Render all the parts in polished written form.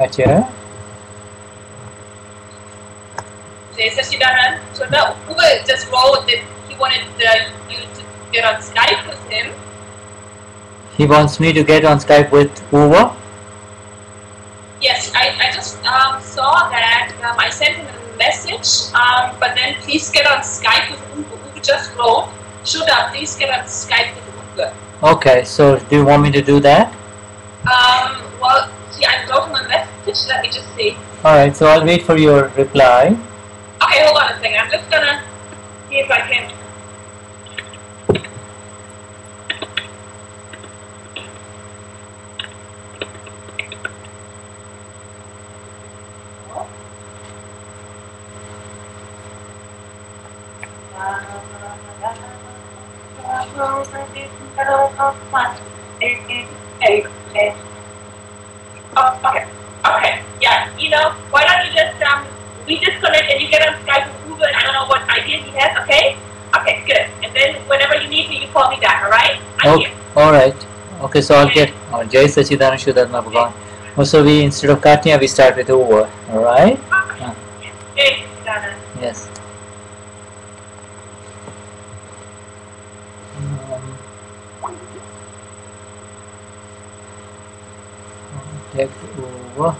Katja? Jai Sachidanand. So the Uber just wrote that he wanted you to get on Skype with him. He wants me to get on Skype with Uva? Yes, I just saw that. I sent him a message, but then please get on Skype with Uber. Uber just wrote, shuddha, please get on Skype with Uber. Okay, so do you want me to do that? Well, see, I wrote him a message. Let me just see. Alright, so I'll wait for your reply. Okay, hold on a second. I'm just gonna see if I can. Okay. Yeah. You know, why don't you just we disconnect and you get on Skype with Uber, and I don't know what idea he has. Okay. Okay. Good. And then whenever you need me, you call me back. All right. I'm here. Alright. Okay, so I'll get Jai Sachidanand Shuddhatma Bhagavan. So we, instead of Katya, we start with Uva. Alright? Jai Sachidanand. Yes. Contact Uva. Uva.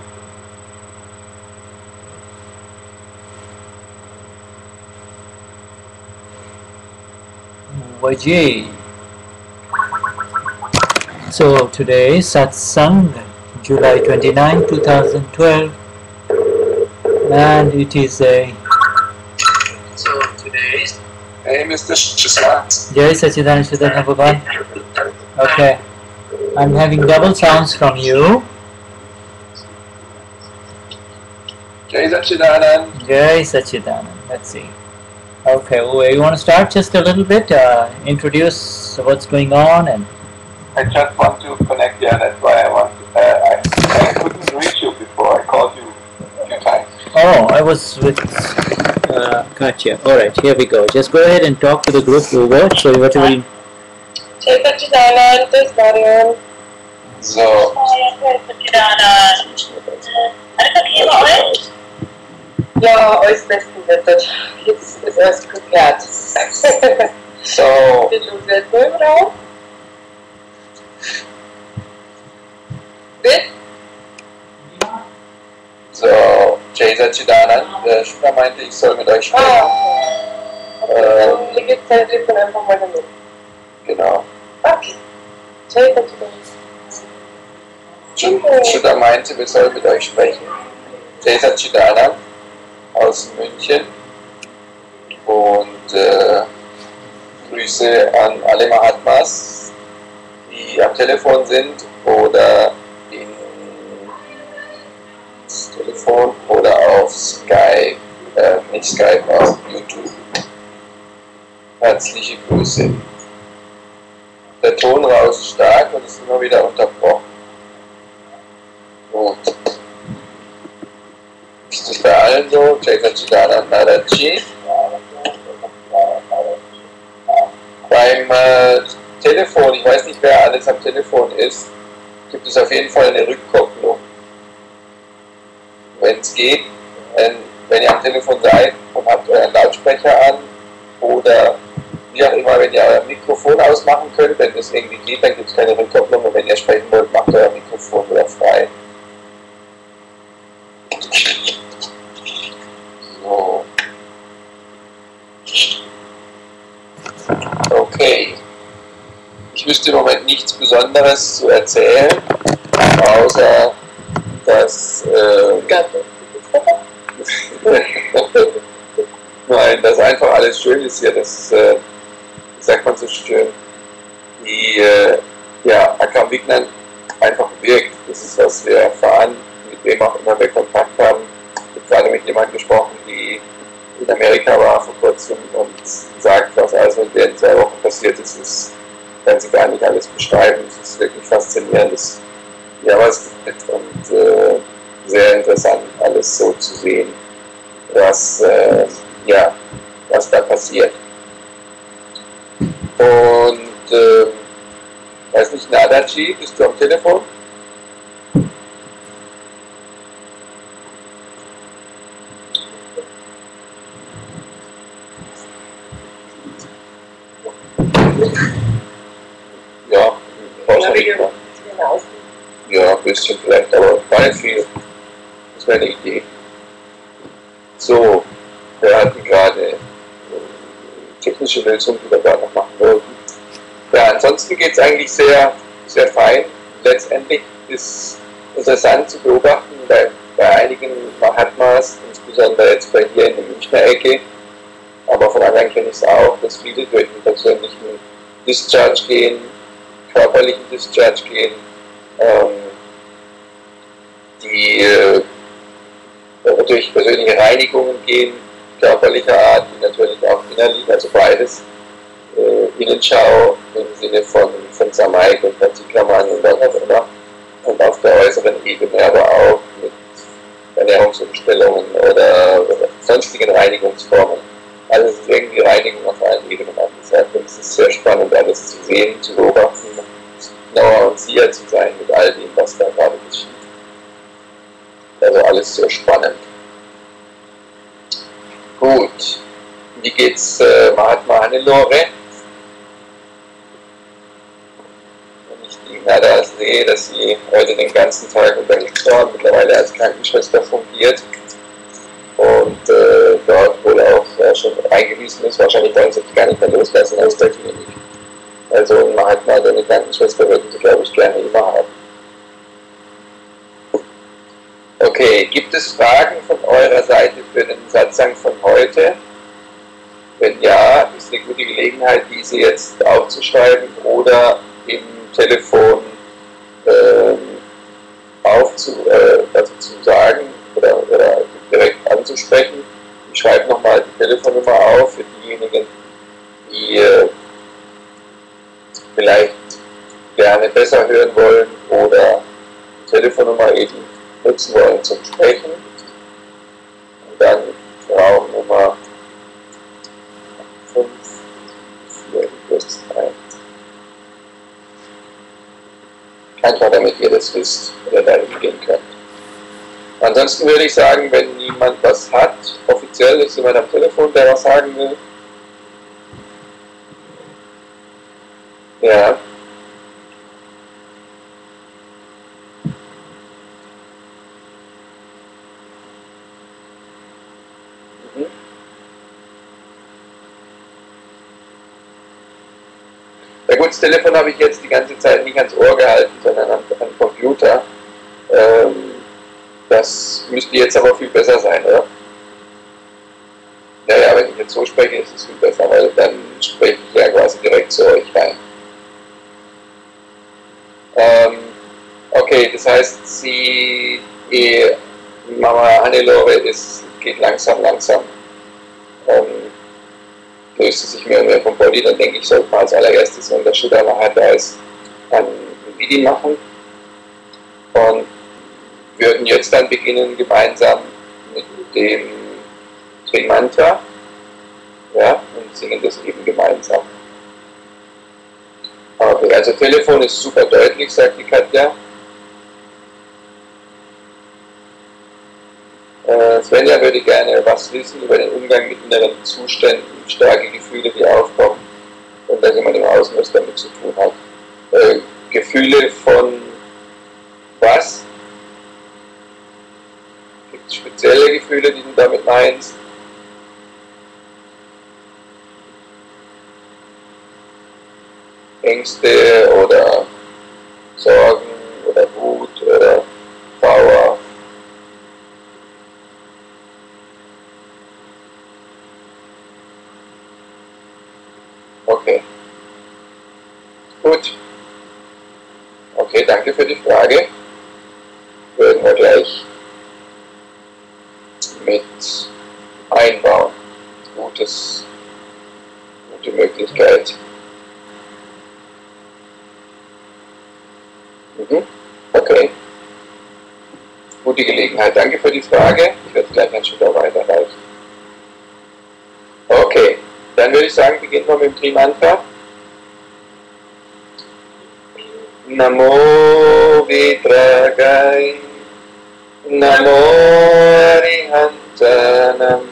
So today is Satsang, July 29, 2012, and it is a... So today is... Hey, Mr. Shaswat. Jai Sachidanand Shuddhatma Bhagavan. Okay, I'm having double sounds from you. Jai Sachidanand. Jai Sachidanand. Let's see. Okay, you want to start just a little bit? Introduce what's going on and... I just want to connect, yeah, that's why I want to, I couldn't reach you before, I called you a few times. Oh, I was with Katja. Alright, here we go. Just go ahead and talk to the group over. So whatever you... Jai Sachidanand, this is Mariam. So, Jai Sachidanand. Ja, alles besten Wetter. Jetzt ist alles geklärt. so, Did you get me now? Good? so, Jai Sachidanand, der Schüler meinte, ich soll mit euch sprechen. Mir gibt es Telefon einfach mal damit. Genau. Okay. Jai Sachidanand. Schüler meinte, wir sollen mit euch sprechen. Jai Sachidanand aus München und Grüße an alle Mahatmas, die am Telefon sind oder ins Telefon oder auf Skype, nicht Skype, auf YouTube. Herzliche Grüße. Der Ton rauscht stark und ist immer wieder unterbrochen. Gut. Ist das bei allen so? Jai Sachidanand Nadachi. Beim Telefon, ich weiß nicht, wer alles am Telefon ist, gibt es auf jeden Fall eine Rückkopplung. Wenn es geht, wenn ihr am Telefon seid und habt euren Lautsprecher an oder wie auch immer, wenn ihr euer Mikrofon ausmachen könnt, wenn das irgendwie geht, dann gibt es keine Rückkopplung und wenn ihr sprechen wollt, macht euer Mikrofon wieder frei. So. Okay. Ich wüsste im Moment nichts Besonderes zu erzählen, außer dass nein, dass einfach alles schön ist hier, das wie sagt man so schön, die Akram Vignan einfach wirkt. Das ist, was wir erfahren, mit wem auch immer wir Kontakt haben. Ich habe gerade mit jemandem gesprochen, die in Amerika war vor kurzem und sagt, was also in den 2 Wochen passiert ist, das kann sie gar nicht alles beschreiben. Es ist wirklich faszinierend. Und sehr interessant, alles so zu sehen, was da passiert. Und weiß nicht, Nadachi, bist du am Telefon? Ja, wahrscheinlich. Ja, ein bisschen vielleicht, aber gar nicht viel. Das wäre eine Idee. So, wir hatten gerade technische Lösungen, die wir gerade noch machen wollten. Ja, ansonsten geht es eigentlich sehr, sehr fein. Letztendlich ist interessant zu beobachten, bei einigen Mahatmas, insbesondere jetzt bei hier in der Münchner Ecke, aber von anderen kenne ich es auch, dass viele durch den persönlichen Discharge gehen, körperlichen Discharge gehen, die durch persönliche Reinigungen gehen, körperlicher Art, wie natürlich auch innerlich, also beides. Innenschau im Sinne von Samaik und Partiklamann und was auch immer. Und auf der äußeren Ebene aber auch mit Ernährungsumstellungen oder sonstigen Reinigungsformen. Also es ist irgendwie Reinigung auf allen Ebenen angesagt und es ist sehr spannend, alles zu sehen, zu beobachten, genauer und sicher zu sein mit all dem, was da gerade geschieht. Also alles sehr spannend. Gut, wie geht's Mahatma Hannelore? Wenn ich die Nada sehe, dass sie heute den ganzen Tag unterwegs war, mittlerweile als Krankenschwester fungiert und dort wohl auch schon eingewiesen ist, wahrscheinlich wollen sie sich gar nicht mehr loslassen aus der Klinik. Also ein Mahatma oder eine Krankenschwester würden sie, glaube ich, gerne immer haben. Okay, gibt es Fragen von eurer Seite für den Satsang von heute? Wenn ja, ist eine gute Gelegenheit, diese jetzt aufzuschreiben oder im Telefon zu sagen oder direkt anzusprechen. Ich schreibe nochmal die Telefonnummer auf für diejenigen, die vielleicht gerne besser hören wollen oder die Telefonnummer eben nutzen wollen zum Sprechen. Und dann Raumnummer 5, 4, 3. Einfach damit ihr das wisst oder dahin gehen könnt. Ansonsten würde ich sagen, wenn niemand was hat, offiziell ist jemand am Telefon, der was sagen will. Ja. Ja gut, das Telefon habe ich jetzt die ganze Zeit nicht ans Ohr gehalten, sondern an den Computer. Das müsste jetzt aber viel besser sein, oder? Ja, wenn ich jetzt so spreche, ist es viel besser, weil dann spreche ich ja quasi direkt zu euch rein. Okay, das heißt, die Mama Hannelore geht langsam. Löst es sich mehr und mehr vom Body, dann denke ich, sollte man als allererstes, wenn der Shuddha da ist, ein Vidhi machen. Und würden jetzt dann beginnen, gemeinsam mit dem Tri-Mantra, ja, und singen das eben gemeinsam. Okay, also Telefon ist super deutlich, sagt die Katja. Svenja würde gerne was wissen über den Umgang mit inneren Zuständen, starke Gefühle, die aufkommen und dass jemand im Außen was damit zu tun hat. Gefühle von was? Gibt es spezielle Gefühle, die du damit meinst? Ängste oder Sorgen oder Wut oder Trauer? Okay. Gut. Okay, danke für die Frage. Würden wir gleich mit einbauen. Gute Möglichkeit. Okay. Gute Gelegenheit. Danke für die Frage. Ich werde gleich dann schon da weiterreichen. Okay. Dann würde ich sagen, beginnen wir mit dem Tri-Mantra. Namo Vitragai, Namo Arihantanam,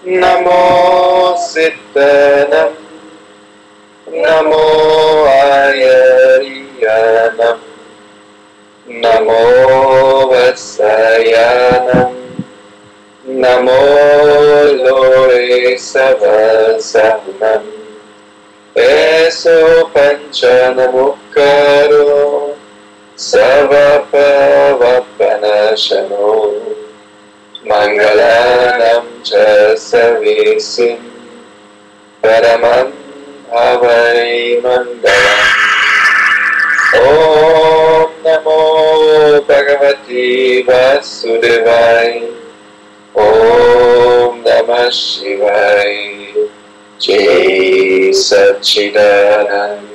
Namo Siddhanam, Namo Ayariyanam, Namo Vasayanam, Namo Lore Savasanam, Eso Panchanamukaro, Savapavapanashano, Mangalanam cha savisim, Paramam Havai Mangalam. Om Namo Bhagavati Vasudevaya. Om Namah Shivaya. Jai Satchidanand.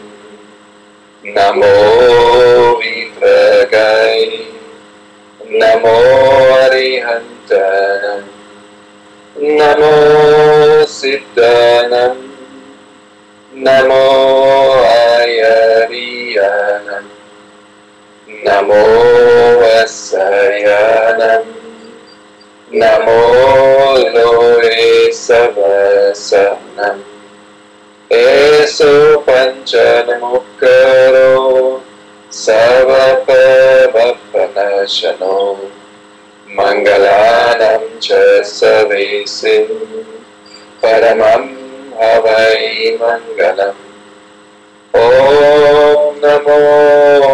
Namo Vidragai. Namo Arihantanam. Namo Siddhanam. Namo Ayariyanam. Namo Vasayanam. Namo Lore Savasanam. Eso Panchanamukaro, Savapavapanashano, Mangalanam cha savisim, Paramam Havai Mangalam. Om Namo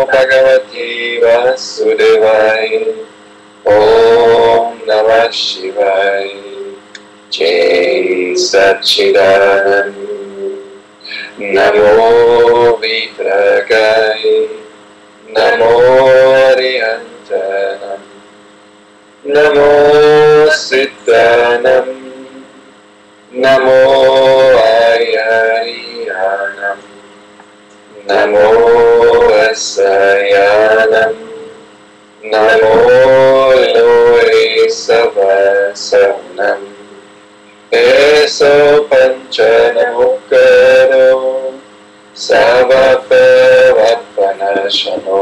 Bhagavati Vasudevaya. Om Namah Shivaya. Jai Satchidanand. Namo Vidragai. Namo Arihantanam. Namo Siddhanam. Namo Ayariyanam. Namo Vasayanam. Namo Lore Savasanam. Eso Panchanamukaro, Savapavapanashano,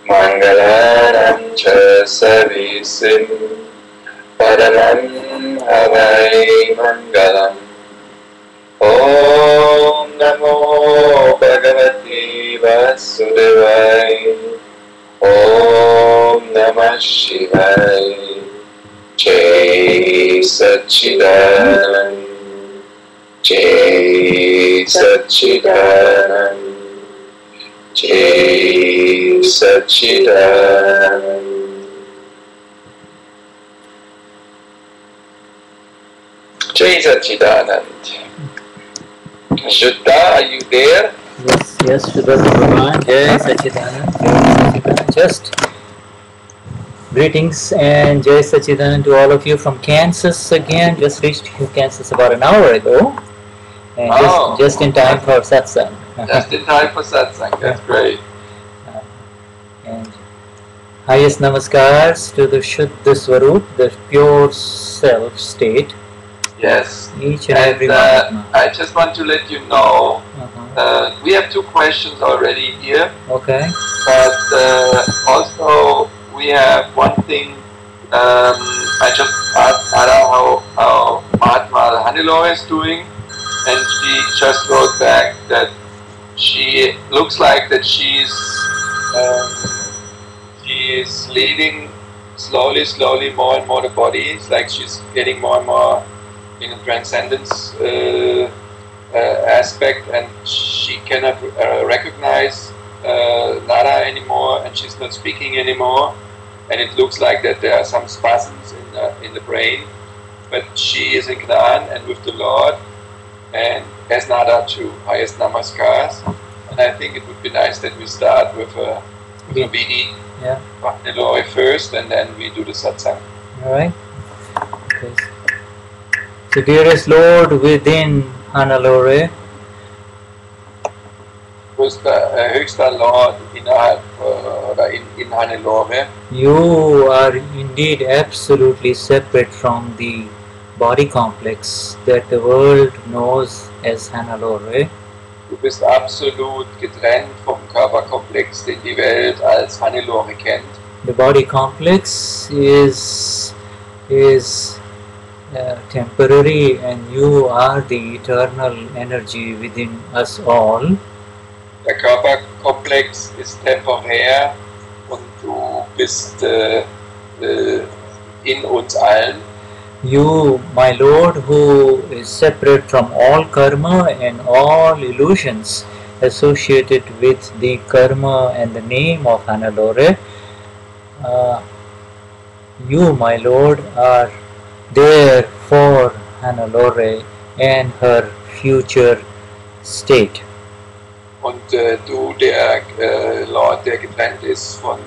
Mangalanam cha savisim, Paramam Havai Mangalam. Om Namo Bhagavati Vasudevaya. Om Namah Shivaya. Jai Satchidanand. Jai Satchidanand. Jai Satchidanand. Jai Satchidanand. Shuddha, are you there? Yes, Shuddha Bhagavan. Jai Satchidanand. Jai Satchidanand. Just greetings and Jai Satchidanand to all of you from Kansas again. Just reached Kansas about an hour ago. And just in time for Satsang. Just in time for Satsang, that's great. And highest namaskars to the Shuddha Swarup, the pure self state. Yes. Each and every Mahatma. I just want to let you know, we have two questions already here. Okay. But also we have one thing. I just asked Ada how Mahatma Hannelore is doing, and she just wrote back that she looks like that she's leaving slowly more and more the body. It's like she's getting more and more in a transcendence aspect, and she cannot recognize Nara anymore, and she's not speaking anymore, and it looks like that there are some spasms in the brain, but she is in Gnan and with the Lord, and has Nara too. Highest namaskars, and I think it would be nice that we start with a Vidhi, Hannelore first, and then we do the Satsang. All right. Okay. So, dearest Lord within Hannelore, Höchster Lord innerhalb oder in Hannelore, you are indeed absolutely separate from the body complex that the world knows as Hannelore. Du bist absolut getrennt vom Körperkomplex, den die Welt als Hannelore kennt. The body complex is temporary, and you are the eternal energy within us all. Der Körperkomplex ist temporär und du bist in uns allen. You, my Lord, who is separate from all karma and all illusions associated with the karma and the name of Hannelore, you, my Lord, are there for Hannelore and her future state. Und du, der Lord, der getrennt ist von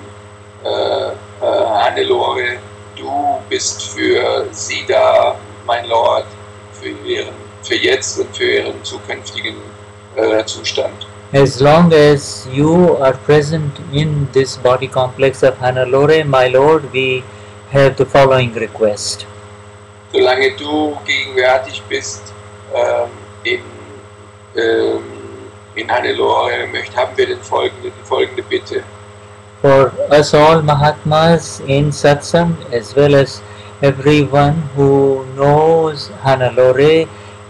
Hannelore, du bist für sie da, mein Lord, für jetzt und für ihren zukünftigen Zustand. As long as you are present in this body complex of Hannelore, my Lord, we have the following request. Solange du gegenwärtig bist in Hannelore, haben wir die folgende Bitte. For us all Mahatmas in Satsang, as well as everyone who knows Hannelore,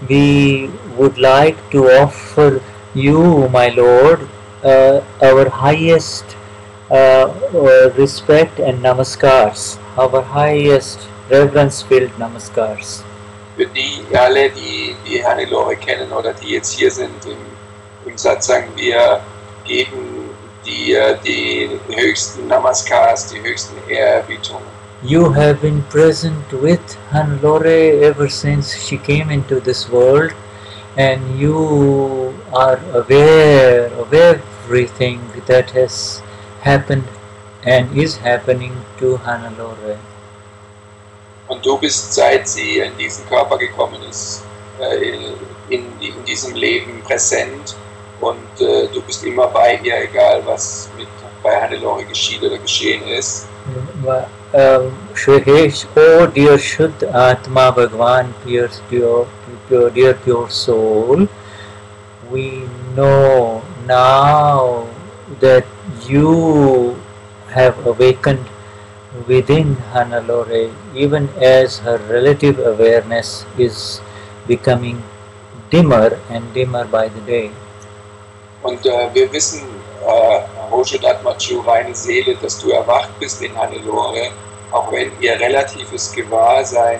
we would like to offer you, my Lord, our highest respect and namaskars, our highest reverence-filled namaskars. Für die alle, die Hannelore kennen oder die jetzt hier sind im Satsang, wir geben dir die höchsten Namaskars, die höchsten Ehrerbietungen. You have been present with Hannelore ever since she came into this world, and you are aware of everything that has happened and is happening to Hannelore. Und du bist, seit sie in diesen Körper gekommen ist, in diesem Leben präsent und du bist immer bei ihr, egal was bei Hannelore geschieht oder geschehen ist. Oh dear Shuddhatma Bhagwan, dear pure soul, we know now that you have awakened within Hannelore, even as her relative awareness is becoming dimmer and dimmer by the day. Und wir wissen, VISHUDDHATMA, reine Seele, dass du erwacht bist in Hannelore, auch wenn ihr relatives Gewahrsein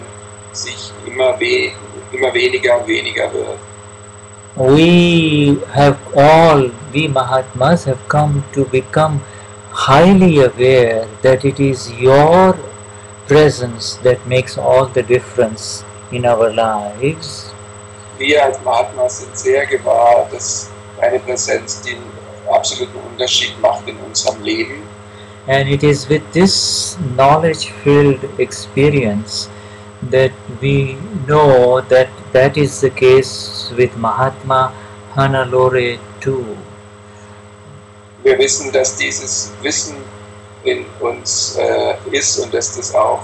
sich immer weniger und weniger wird. We Mahatmas have come to become highly aware that it is your presence that makes all the difference in our lives. Wir als Mahatmas sind sehr gewahr, dass deine Präsenz den absoluten Unterschied macht in unserem Leben. And it is with this knowledge-filled experience that we know that that is the case with Mahatma Hannelore too. Wir wissen, dass dieses Wissen in uns ist und dass das auch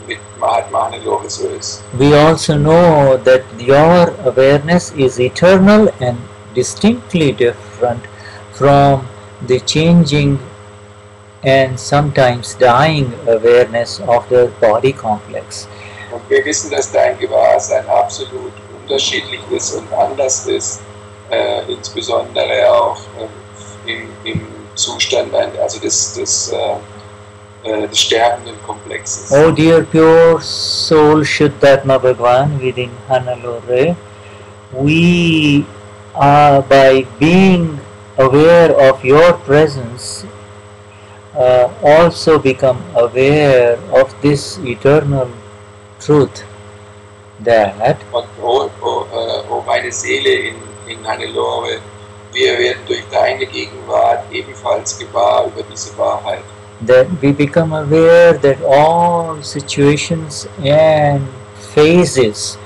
mit Mahatma Hannelore so ist. We also know that your awareness is eternal and distinctly different from the changing and sometimes dying awareness of the body complex. Und wir wissen, dass dein Gewahrsein absolut unterschiedlich ist und anders ist, insbesondere auch im Zustand des sterbenden Komplexes. Oh dear pure soul Shuddhatma Bhagwan within Hannelore, we are, by being aware of your presence, also become aware of this eternal truth that Und oh meine Seele in Hannelore, wir werden durch deine Gegenwart ebenfalls gewahr über diese Wahrheit. that we become aware that all situations and phases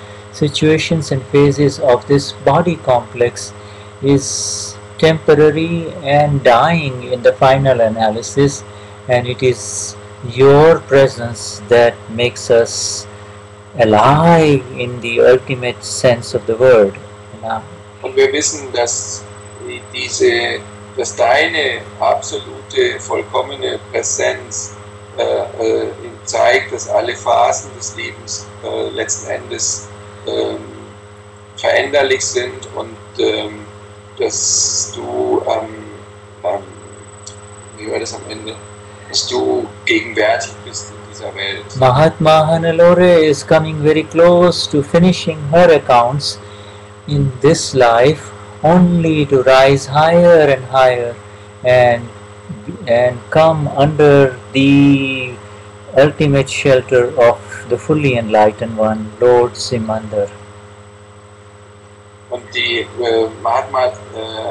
of this body complex is temporary and dying in the final analysis, and it is your presence that makes us alive in the ultimate sense of the word. Und wir wissen, dass deine absolute, vollkommene Präsenz ihm zeigt, dass alle Phasen des Lebens letzten Endes veränderlich sind und dass du, wie war das am Ende, dass du gegenwärtig bist in dieser Welt. Mahatma Hannelore is coming very close to finishing her accounts in this life, only to rise higher and higher and come under the ultimate shelter of the fully enlightened one, Lord Simandar. Und die Mahatma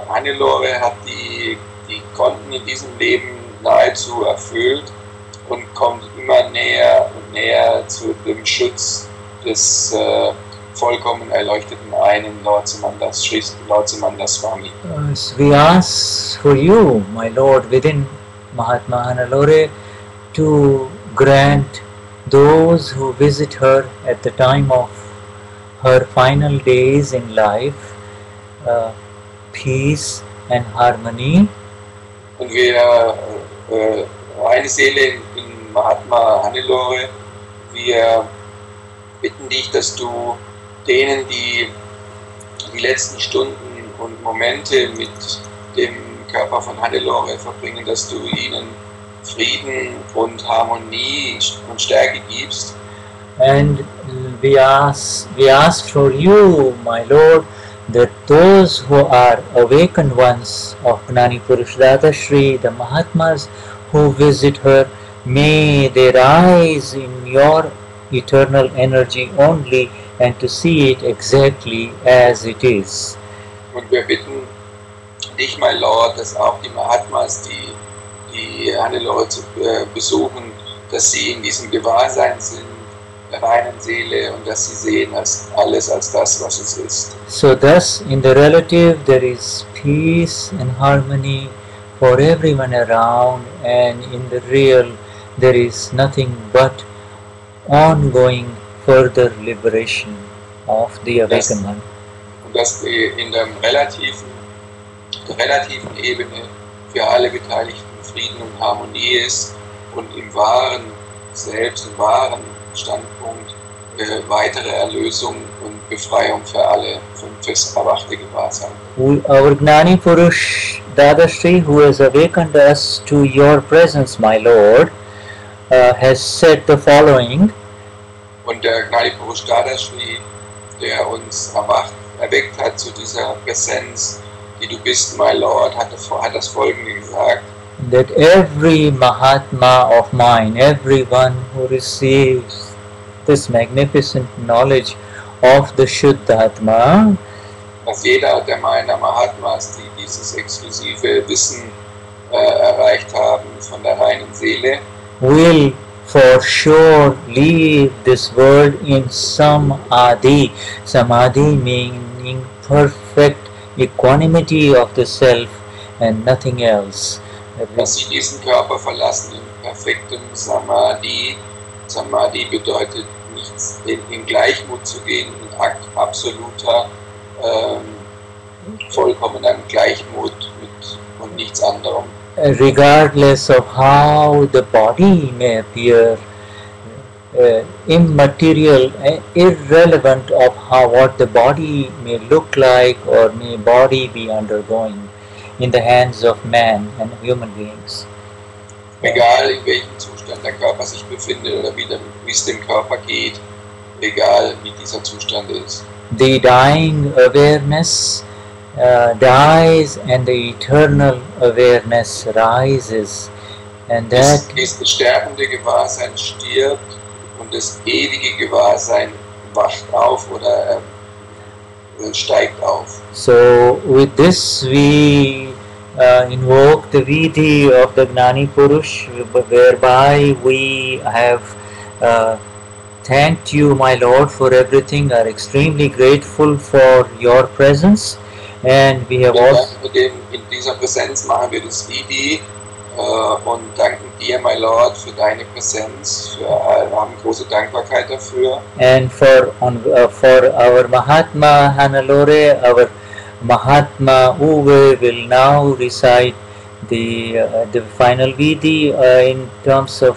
Hannelore hat die Konten in diesem Leben nahezu erfüllt und kommt immer näher und näher zu dem Schutz des vollkommen erleuchteten einen Lord Simandar Swami. We ask for you, my Lord, within Mahatma Hannelore, to grant those who visit her at the time of her final days in life peace and harmony. Und wir, eine Seele in Mahatma Hannelore, wir bitten dich, dass du denen, die die letzten Stunden und Momente mit dem Körper von Hannelore verbringen, dass du ihnen Frieden und Harmonie und Stärke gibst. And we ask for you, my Lord, that those who are awakened ones of Gnani Purush Dadashri, the Mahatmas who visit her, may they rise in your eternal energy only and to see it exactly as it is. Und wir bitten dich, my Lord, dass auch die Mahatmas, die Hannelore zu besuchen, dass sie in diesem Gewahrsein sind, der reinen Seele, und dass sie sehen alles als das, was es ist. So thus in the relative there is peace and harmony for everyone around, and in the real there is nothing but ongoing further liberation of the awakened one. Und dass in der relativen Ebene für alle Beteiligten Frieden und Harmonie ist und im wahren Selbst, im wahren Standpunkt weitere Erlösung und Befreiung für alle fürs erwachte Gewahrsein. Our Gnani Purush Dadashri, who has awakened us to your presence, my Lord, has said the following. Und der Gnani Purush Dadashri, der uns erweckt hat zu dieser Präsenz, die du bist, my Lord, hat das Folgende gesagt. That every Mahatma of mine, everyone who receives this magnificent knowledge of the Shuddhatma, dass jeder der meiner Mahatmas, die dieses exklusive Wissen erreicht haben von der reinen Seele, will for sure leave this world in samadhi. Samadhi meaning perfect equanimity of the self and nothing else. Dass sie diesen Körper verlassen in perfektem Samadhi. Samadhi bedeutet nichts, in Gleichmut zu gehen, in absoluter, vollkommener Gleichmut und nichts anderem. Regardless of how the body may appear, immaterial, irrelevant of what the body may look like or may body be undergoing in the hands of man and human beings. Egal in welchem Zustand der Körper sich befindet oder wie es dem Körper geht, egal wie dieser Zustand ist. The dying awareness dies and the eternal awareness rises, and that das sterbende Gewahrsein stirbt und das ewige Gewahrsein wacht auf oder steigt auf. so with this we invoke the Vidhi of the Gnani Purush, whereby we have thanked you, my Lord, for everything, are extremely grateful for your presence, and we have also In dieser Präsenz machen wir das Vidhi und danken dir, my Lord, für deine Präsenz. Wir haben große Dankbarkeit dafür. and for our Mahatma Hannelore, our Mahatma Uwe will now recite the final Vidhi in terms of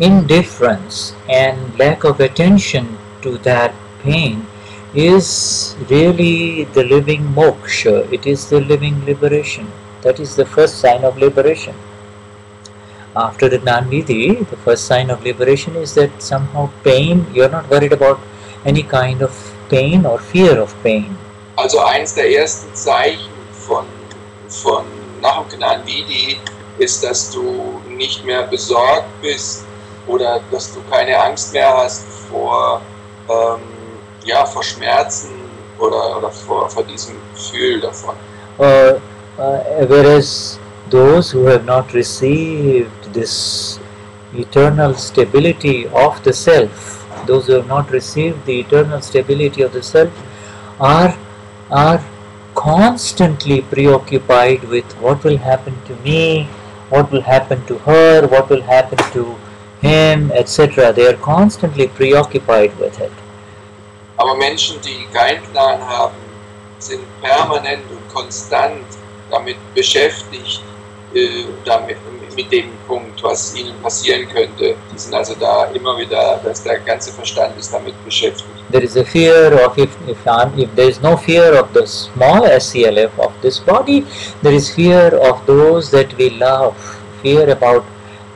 indifference and lack of attention to that pain is really the living moksha. It is the living liberation. That is the first sign of liberation. After the Gnani Vidhi, the first sign of liberation is that somehow pain, you're not worried about any kind of pain or fear of pain. Also eins der ersten Zeichen von nach dem Gnani Vidhi ist, dass du nicht mehr besorgt bist oder dass du keine Angst mehr hast vor Schmerzen oder vor diesem Gefühl davon. Whereas those who have not received this eternal stability of the self, those who have not received the eternal stability of the self are constantly preoccupied with what will happen to me, what will happen to her, what will happen to him, etc. They are constantly preoccupied with it. Aber Menschen, die keinen Plan haben, sind permanent und konstant damit beschäftigt, mit dem Punkt, was ihnen passieren könnte. Die sind also da immer wieder, dass der ganze Verstand ist damit beschäftigt. There is a fear of if there is no fear of the small SCLF of this body, there is fear of those that we love, fear about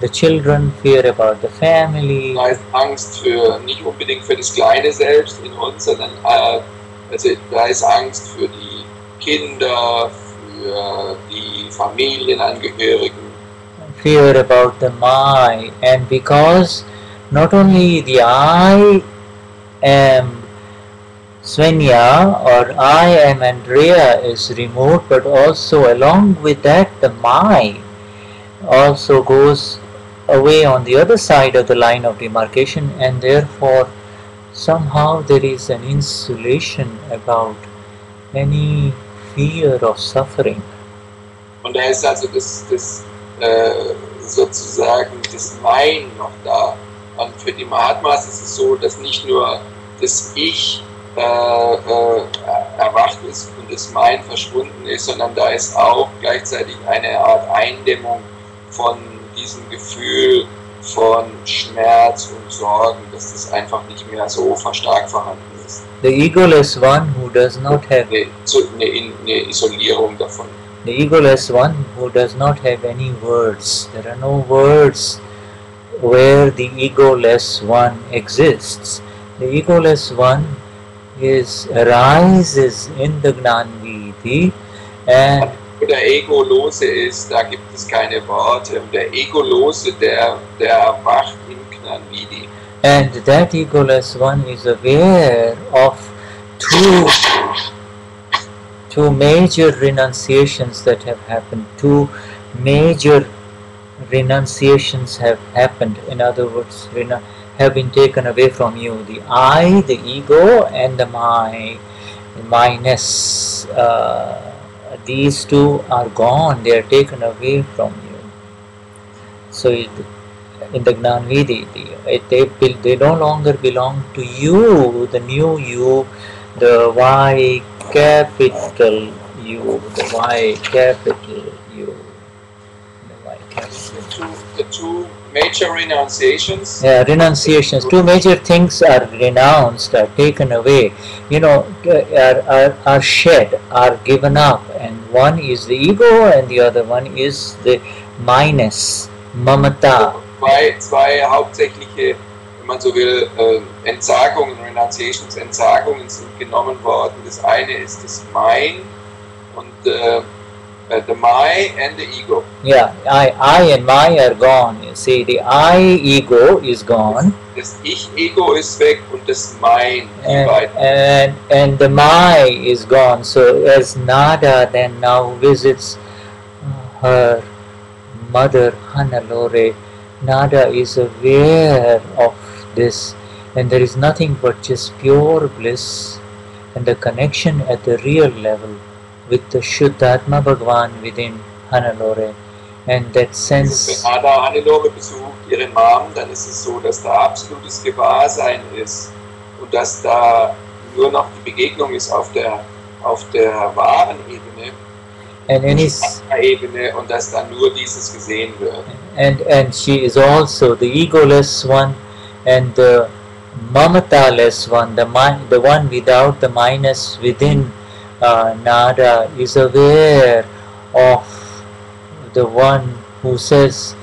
the children, fear about the family. Da ist Angst für, nicht unbedingt für das kleine Selbst in uns, sondern da ist Angst für die Kinder, für die Familienangehörigen. Fear about the I, and because not only the I am Svenya or I am Andrea is removed, but also along with that the my also goes away on the other side of the line of demarcation, and therefore somehow there is an insulation about any fear of suffering. Und da ist also sozusagen das Mein noch da. Und für die Mahatmas ist es so, dass nicht nur das Ich erwacht ist und das Mein verschwunden ist, sondern da ist auch gleichzeitig eine Art Eindämmung von diesem Gefühl von Schmerz und Sorgen, dass das einfach nicht mehr so stark vorhanden ist. The egoless one who does not have eine Isolierung davon. The egoless one who does not have any words. There are no words where the egoless one exists. The egoless one arises in the Gnani Vidhi, and wo der Egolose ist, da gibt es keine Worte. Und der Egolose, der erwacht im Gnani Vidhi. And that egoless one is aware of two major renunciations that have happened. Two major renunciations have happened. In other words, have been taken away from you. The I, the ego, and the my ness. These two are gone. They are taken away from you. So in the Gnani Vidhi, they no longer belong to you, the new you, the Y capital U, the Y capital U, the Y capital. The two major renunciations. Yeah, renunciations. Two major things are renounced, are taken away. You know, are shed, are given up, and one is the ego, and the other one is the minus, mamata. Zwei hauptsächliche, wenn man so will, Entsagungen, Renunciations, Entsagungen sind genommen worden. Das eine ist das Mein und the my and the ego. Yeah, I and my are gone. You see, the I ego is gone. Das Ich-Ego ist weg und das Mein. And the my is gone. So as Nada then now visits her mother Hannelore, Nada is aware of this, and there is nothing but just pure bliss and the connection at the real level with the Shuddhatma Bhagavan within Hannelore, and that sense. Wenn Ada Hannelore besucht ihre Mom, dann ist es so, dass da absolutes Gewahrsein ist und dass da nur noch die Begegnung ist auf der wahren Ebene. And any Ebene und dass dann nur dieses gesehen wird. and she is also the egoless one and the mamata-less one, the one without the minus within. Nada is aware of the one who says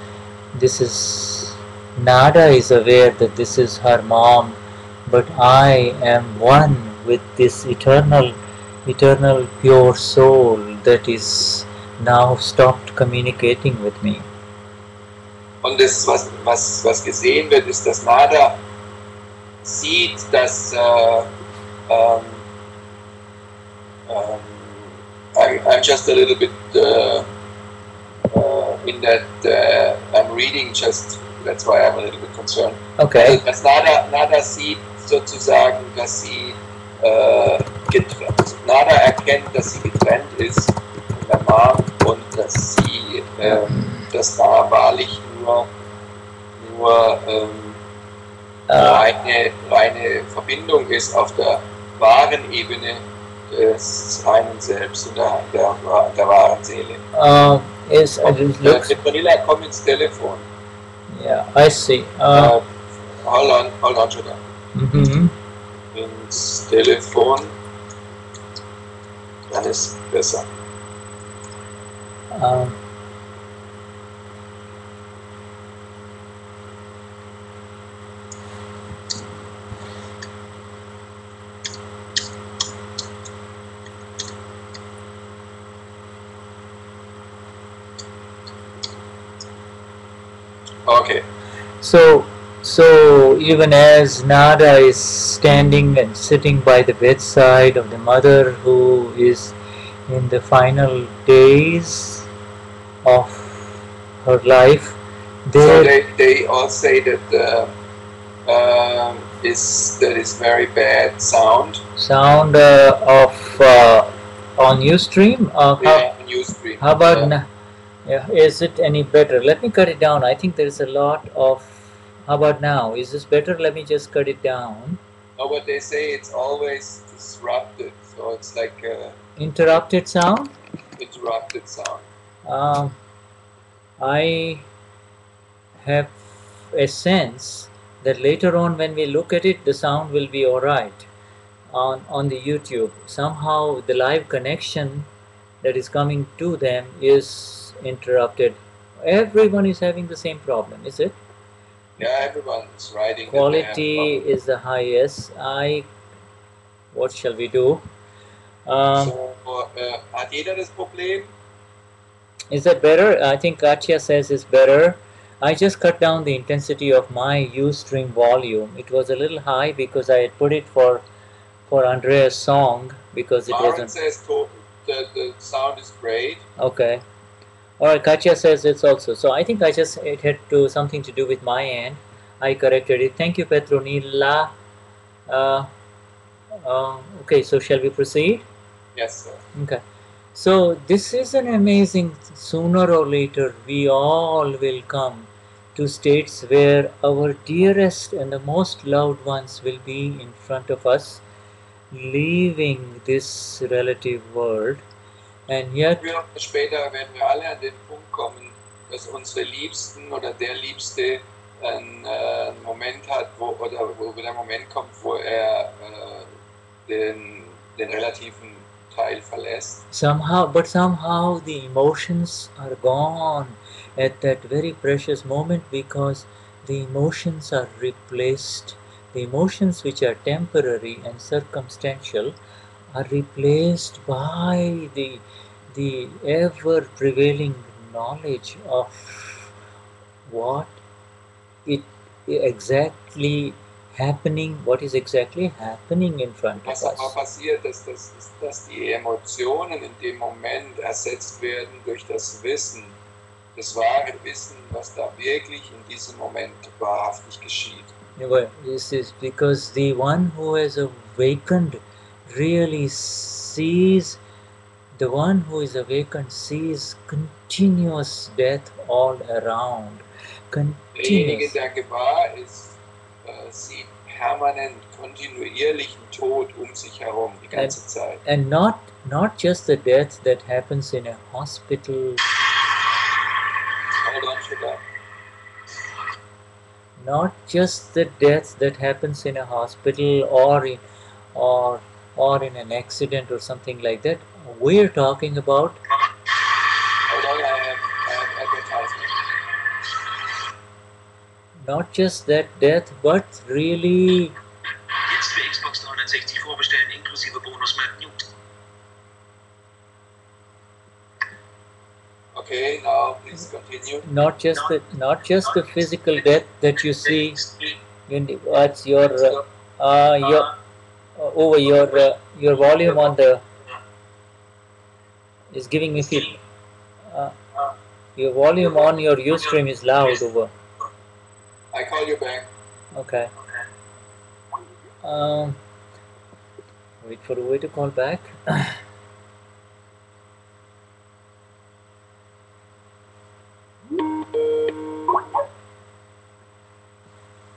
this is Nada is aware that this is her mom, but I am one with this eternal pure soul that is now stopped communicating with me. Und das, was gesehen wird, ist, dass Nada sieht, dass I'm just a little bit in that I'm reading just, that's why I'm a little bit concerned. Okay. Also, dass Nada sieht sozusagen, dass sie Nada erkennt, dass sie getrennt ist von der Mom und dass sie, dass da wahrlich nur reine Verbindung ist auf der wahren Ebene des reinen Selbst und der wahren Seele. Vanilla, komm ins Telefon. Yeah, I see. Hold on, Shuddha. Ins Telefon, dann ist besser. Okay. So even as Nada is standing and sitting by the bedside of the mother who is in the final days of her life, so they all say that there is very bad sound. Sound of on Ustream. Yeah, Ustream. How about yeah, is it any better? Let me cut it down. I think there is a lot of. How about now? Is this better? Let me just cut it down. No, but they say it's always disrupted, so it's like interrupted sound. Interrupted sound. I have a sense that later on, when we look at it, the sound will be all right on the YouTube. Somehow, the live connection that is coming to them is interrupted. Everyone is having the same problem, is it? Yeah, everyone's writing. Quality is the highest. What shall we do? Hat jeder das Problem? Is that better? I think Katja says it's better. I just cut down the intensity of my Ustream volume. It was a little high because I had put it for Andrea's song because it wasn't. Says the sound is great. Okay. Alright, Katja says it's also. So I think it had something to do with my end. I corrected it. Thank you, Petronila. Okay, so shall we proceed? Yes, sir. Okay. So this is an amazing, sooner or later, we all will come to states where our dearest and the most loved ones will be in front of us, leaving this relative world. And yet, früher oder später werden wir alle an den Punkt kommen, dass unsere Liebsten oder der Liebste einen Moment hat, wo der Moment kommt, wo den relativen Teil verlässt. Somehow the emotions are gone at that very precious moment because the emotions are replaced. The emotions which are temporary and circumstantial are replaced by the ever prevailing knowledge of what is exactly happening in front of us. Was aber passiert ist, dass die Emotionen in dem Moment ersetzt werden durch das Wissen, das wahre Wissen, was da wirklich in diesem Moment wahrhaftig geschieht. This is because the one who has awakened really sees, the one who is awakened sees continuous death all around. Derjenige, der gewahr ist, sieht permanent, kontinuierlichen Tod sich herum, die ganze Zeit. And not Not just the death that happens in a hospital. Hold on, shuddha. Not just the death that happens in a hospital or or in an accident or something like that. We're talking about Hold on, I have advertisement. not just that death, but really Jetzt für Xbox 360 vorbestellen inklusive Bonusmap Newt. Okay, now please continue. not just the physical death that you see in what's your over your volume on the is giving me feel. Your volume on your Ustream is loud over. I call you back. Okay. Wait for the way to call back.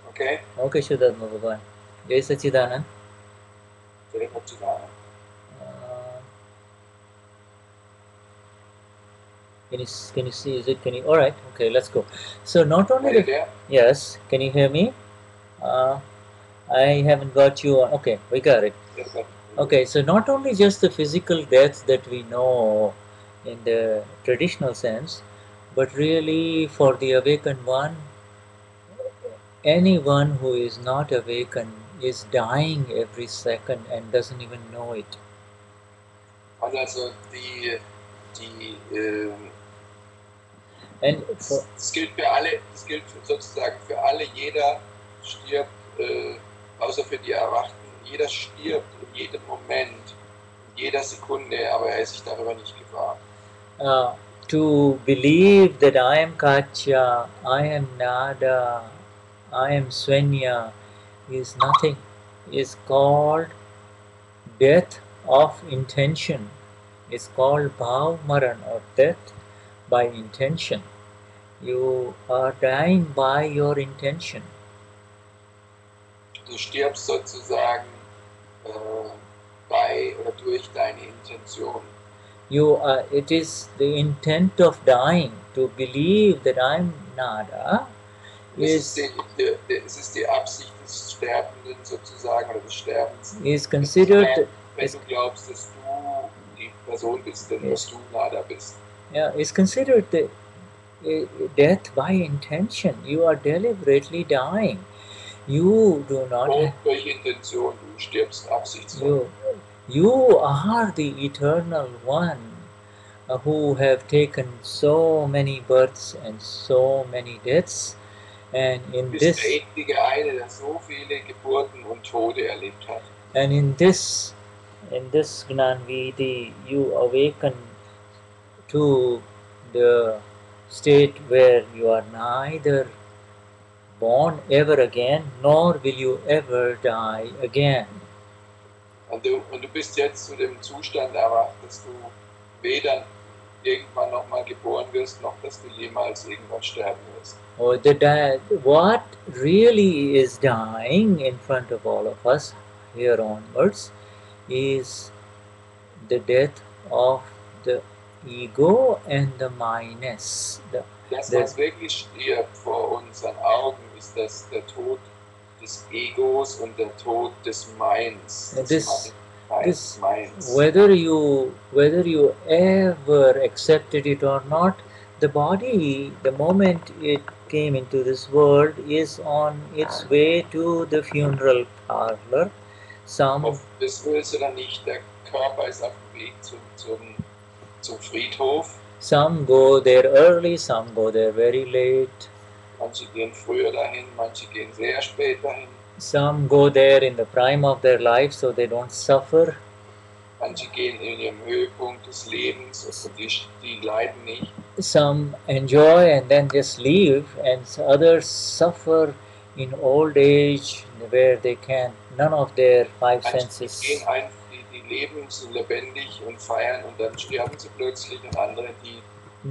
Okay? Okay, Shuddhatma, bye-bye. Jai Sachidanand. Jai Sachidanand. Can you see? Is it? Can you? All right. Okay, let's go. So not only Are you there? yes. Can you hear me? I haven't got you on. Okay, we got it. Yes, sir. Okay, so not only just the physical death that we know in the traditional sense, but really for the awakened one, anyone who is not awakened is dying every second and doesn't even know it. Und also And das gilt für alle, das gilt sozusagen für alle, jeder stirbt, außer für die Erwachten, jeder stirbt in jedem Moment, in jeder Sekunde, aber er ist sich darüber nicht gewahr. To believe that I am Katja, I am Nada, I am Svenya is nothing, is called death of intention. It's called Bhav Maran, or death by intention. You are dying by your intention. Du stirbst sozusagen bei oder durch deine Intention. It is the intent of dying, to believe that I am Nada. Es ist die Absicht des Sterbenden sozusagen, oder des Sterbens. Is considered. Wenn du glaubst, dass du die Person bist, denn dass du Nada bist. Yeah, is considered the death by intention. You are deliberately dying. You do not. Durch Intention, du stirbst absichtsvoll. You are the eternal one who have taken so many births and so many deaths, and in this. Der ewige eine, der so viele Geburten und Tode erlebt hat. And in this Gnani Vidhi, you awaken to the state where you are neither born ever again, nor will you ever die again. Und du bist jetzt zu dem Zustand erwacht, dass du weder irgendwann nochmal geboren wirst, noch dass du jemals irgendwann sterben wirst. What really is dying in front of all of us here onwards is the death of the ego and the my-ness. Das, was wirklich stirbt vor unseren Augen, ist der Tod des Egos und der Tod des Meins. Whether you ever accepted it or not, the body, the moment it came into this world, is on its way to the funeral parlor. Ob das willst oder nicht, der Körper ist auf dem Weg zum Friedhof. Some go there early, some go there very late. Manche gehen früher dahin, manche gehen sehr spät dahin. Some go there in the prime of their life, so they don't suffer. Manche gehen in ihrem Höhepunkt des Lebens, also die leiden nicht. Some enjoy and then just leave, and others suffer in old age, where they can none of their five senses. Die leben, sind lebendig und feiern, und dann sterben sie plötzlich, und andere, die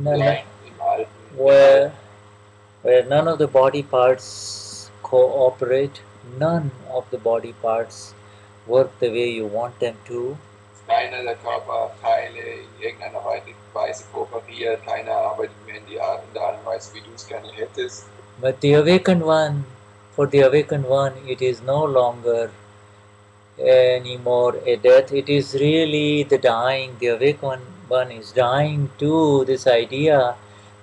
leiden im Alten. Where none of the body parts cooperate, none of the body parts work the way you want them to. keiner der Körperteile in irgendeiner Weise kooperiert, keiner arbeitet mehr in der Art und Weise, wie du es gerne hättest. But the awakened one, for the awakened one, it is no longer anymore a death. It is really the dying. The awakened one is dying to this idea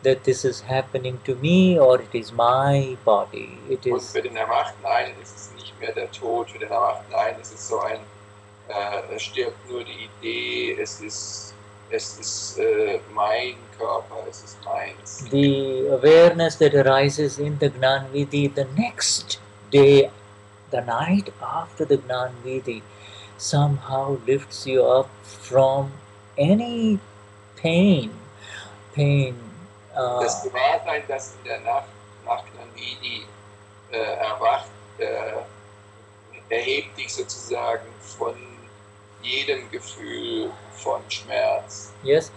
that this is happening to me or it is my body. It Und is. für den Erwachten einen ist es nicht mehr der Tod, für den Erwachten einen ist es so ein, es stirbt nur die Idee, es ist mein Körper, es ist meins. The awareness that arises in the Gnani Vidhi the next day, the night after the Gnani Vidhi, somehow lifts you up from any pain. Das Gewahrsein, das in der Nacht nach Gnani erwacht, erhebt dich sozusagen von jedem Gefühl von Schmerz. Yes,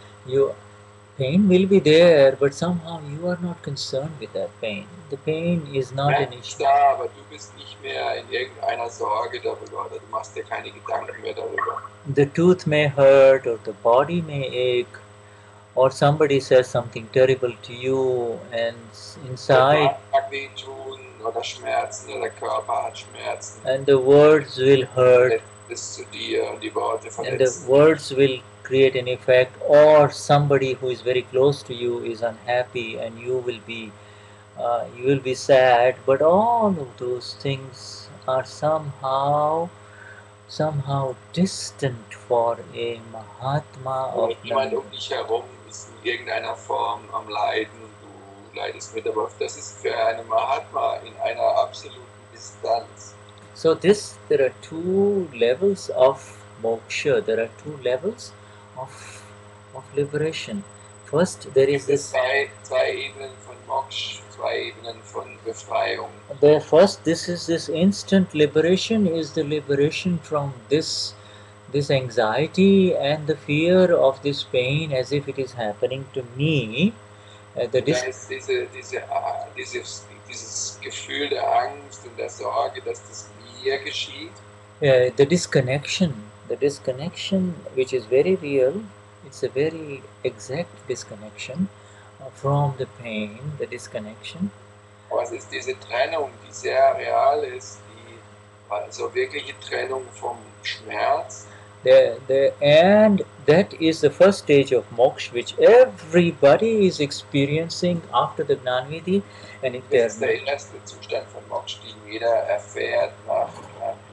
pain will be there, but somehow you are not concerned with that pain. The pain is not an Schmerz ist issue. da, aber du bist nicht mehr in irgendeiner Sorge darüber oder du machst dir keine Gedanken mehr darüber. The tooth may hurt or the body may ache or somebody says something terrible to you and Der inside Bart mag wehtun oder Schmerzen oder der Körper hat Schmerzen. and the words will hurt Bis zu dir und die Worte and the verletzen. words will create an effect, or somebody who is very close to you is unhappy and you will be sad, but all of those things are somehow distant for a Mahatma of Und jemand Gnani. um dich herum ist in irgendeiner Form am Leiden und du leidest mit, aber das ist für einen Mahatma in einer absoluten Distanz. So there are two levels of moksha, there are two levels of liberation. First there is Es this, zwei Ebenen von Moksha, zwei Ebenen von Befreiung. this instant liberation is the liberation from this anxiety and the fear of this pain as if it is happening to me. Da ist dieses Gefühl der Angst und der Sorge, dass das mir geschieht. The disconnection which is very real, it's a very exact disconnection from the pain, the disconnection. Aber es ist diese Trennung, die sehr real ist, also wirkliche Trennung vom Schmerz. And that is the first stage of moksha which everybody is experiencing after the Gnani Vidhi, and if they Das ist der are erste Zustand von Moksha, den jeder erfährt nach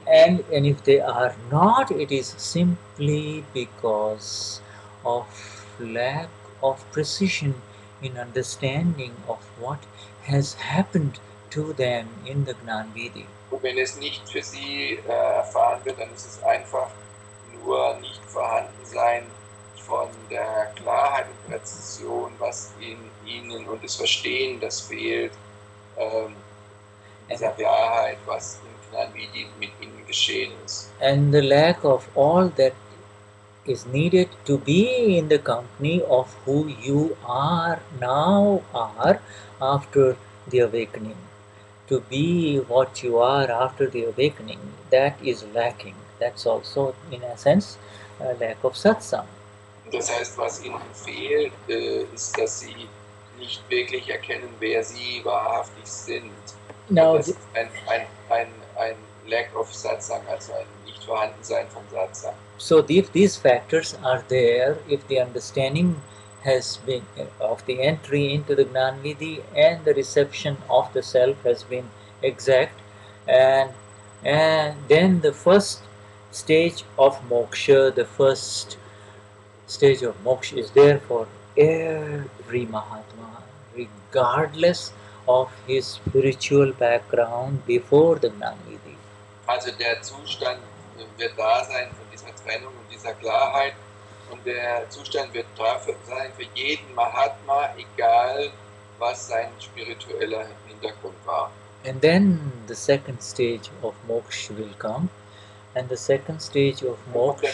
and if they are not, it is simply because of lack of precision in understanding of what has happened to them in the Gnani Vidhi. Und wenn es nicht für sie erfahren wird, dann ist es einfach nur nicht vorhanden sein von der Klarheit und Präzision, was in ihnen und das Verstehen, das fehlt, dieser Klarheit, was in Gnani Vidhi mit ihnen geschehen ist. And the lack of all that is needed to be in the company of who you are now after the awakening. To be what you are after the awakening, that is lacking. That's also, in a sense, a lack of satsang. Das heißt, was ihnen fehlt, ist, dass sie nicht wirklich erkennen, wer sie wahrhaftig sind. Now, Das ist ein lack of Satsang, also ein Nicht-Vorhandensein von Satsang. so if these factors are there, if the understanding has been of the entry into the Gnani Vidhi and the reception of the self has been exact, and then the first stage of moksha, is there for every Mahatma, regardless of his spiritual background before the Gnani Vidhi. Also der Zustand wird da sein von dieser Trennung und dieser Klarheit und der Zustand wird da sein für jeden Mahatma, egal was sein spiritueller Hintergrund war. And then the second stage of moksha will come, and the second stage of Und moksha,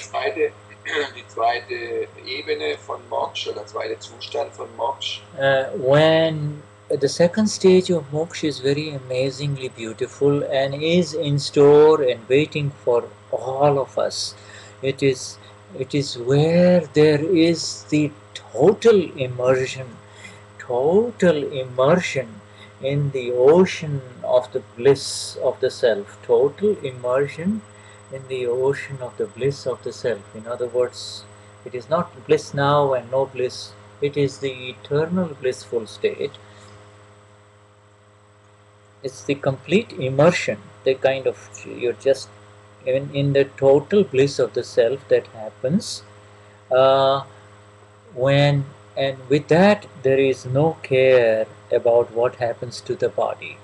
die zweite Ebene von Moksha, der zweite Zustand von Moksha, when the second stage of moksha is very amazingly beautiful and is in store and waiting for all of us. It is It is where there is the total immersion in the ocean of the bliss of the self, total immersion in the ocean of the bliss of the self. In other words, it is not bliss now and no bliss, it is the eternal blissful state. It's the complete immersion, the kind of, you're just in the total bliss of the self that happens uh, when, and with that there is no care about what happens to the body.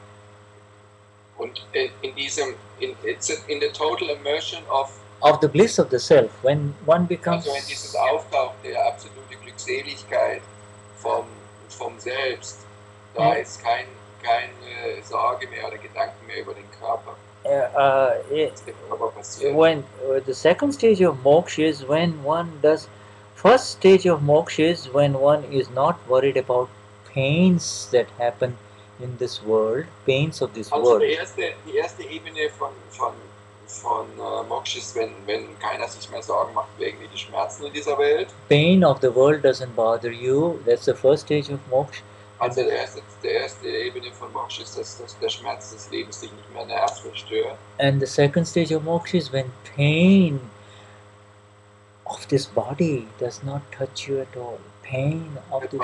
Und it's in the total immersion of the bliss of the self, when one becomes, also in dieses Auftauchen der absolute Glückseligkeit vom Selbst, da ist keine Sorge mehr oder Gedanken mehr über den Körper. When the second stage of moksha is when one does, first stage of moksha is when one is not worried about pains that happen in this world, pains of this Also world. die erste Ebene von Moksha ist, wenn keiner sich mehr Sorgen macht wegen den Schmerzen in dieser Welt. Pain of the world doesn't bother you. That's the first stage of moksha. Also der erste Ebene von Moksha ist, dass der Schmerz des Lebens dich nicht mehr nervt oder stört. And the second stage of moksha is when pain of this body does not touch you at all. Pain of this.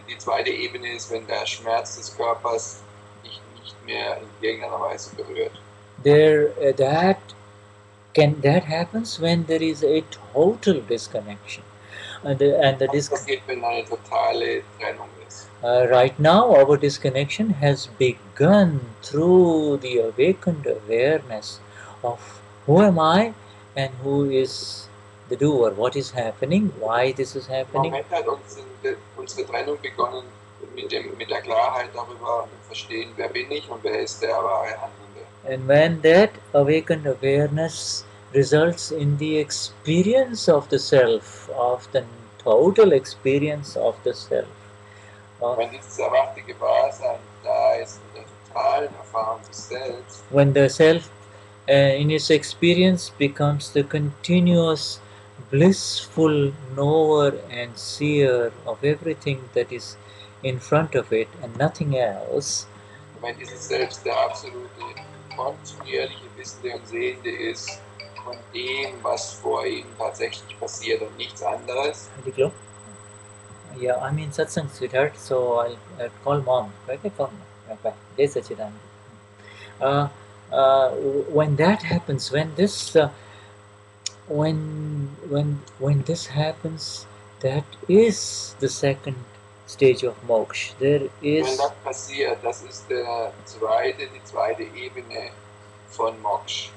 Die zweite Ebene ist, wenn der Schmerz des Körpers dich nicht mehr in irgendeiner Weise berührt. That happens when there is a total disconnection. Das passiert, wenn eine totale Trennung ist. Right now, our disconnection has begun through the awakened awareness of who am I and who is the doer, what is happening, why this is happening. Im Moment hat unsere Trennung begonnen mit der Klarheit darüber und dem Verstehen, wer bin ich und wer ist der wahre Handelnde. And when that awakened awareness results in the experience of the self, of the total experience of the self. Wenn dieses erwachte Gewahrsein da ist, in der totalen Erfahrung des Selbst. When the self in its experience becomes the continuous blissful knower and seer of everything that is in front of it and nothing else. Wenn dieses Selbst der absolute, kontinuierliche Wissende und Sehende ist von dem, was vor ihm tatsächlich passiert und nichts anderes. Yeah, I'm in Satsang, sweetheart, so I'll call mom. Right? I call mom. Bye. Jai Sachidananda. When that happens, when this when this happens, that is the second stage of moksha. There is. Wenn das passiert, das ist die zweite Ebene von Moksha.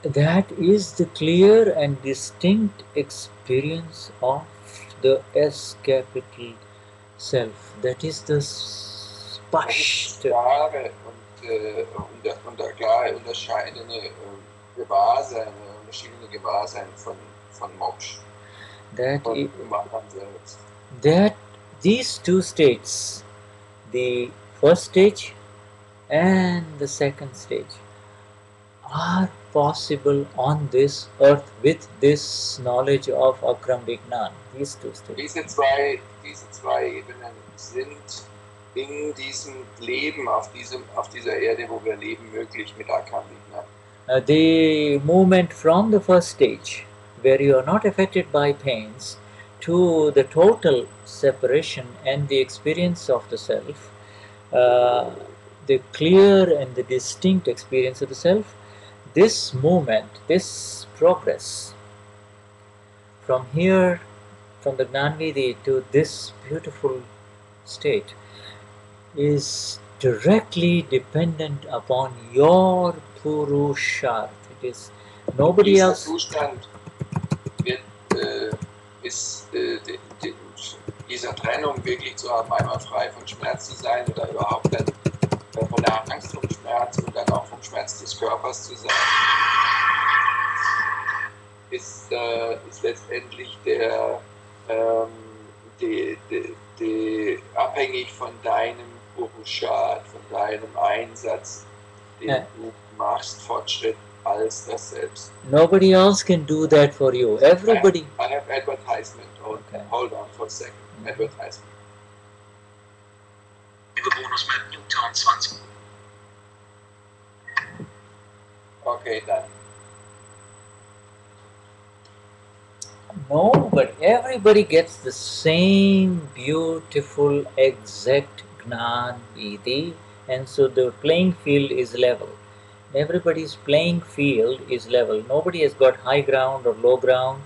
That is the clear and distinct experience of the S capital self. That is the spasht. Klare und der klare unterscheidende Gewahrsein, unterschiedliche Gewahrsein von Moksha. That these two states, the first stage and the second stage, are possible on this earth with this knowledge of Akram Vignan. These two states. Diese zwei Ebenen sind in diesem Leben auf dieser Erde, wo wir leben, möglich mit Akram Vignan. The movement from the first stage, where you are not affected by pains, to the total separation and the experience of the self, the clear and the distinct experience of the self, this movement, this progress from here, from the Gnani Vidhi to this beautiful state, is directly dependent upon your Purusharth. It is nobody else. Zustand ist dieser Trennung wirklich zu haben, einmal frei von Schmerz zu sein oder überhaupt dann von der Angst vom Schmerz und dann auch vom Schmerz des Körpers zu sein, ist letztendlich abhängig von deinem Purusharth, von deinem Einsatz, den du machst, Fortschritt als das Selbst. Nobody else can do that for you. Everybody. I have advertisement. Okay. Hold on for a second. Advertisement. Über Bonus-Map Newtown 20. Okay, dann. No, but everybody gets the same beautiful, exact Gnan Vidhi, and so the playing field is level. Everybody's playing field is level. Nobody has got high ground or low ground.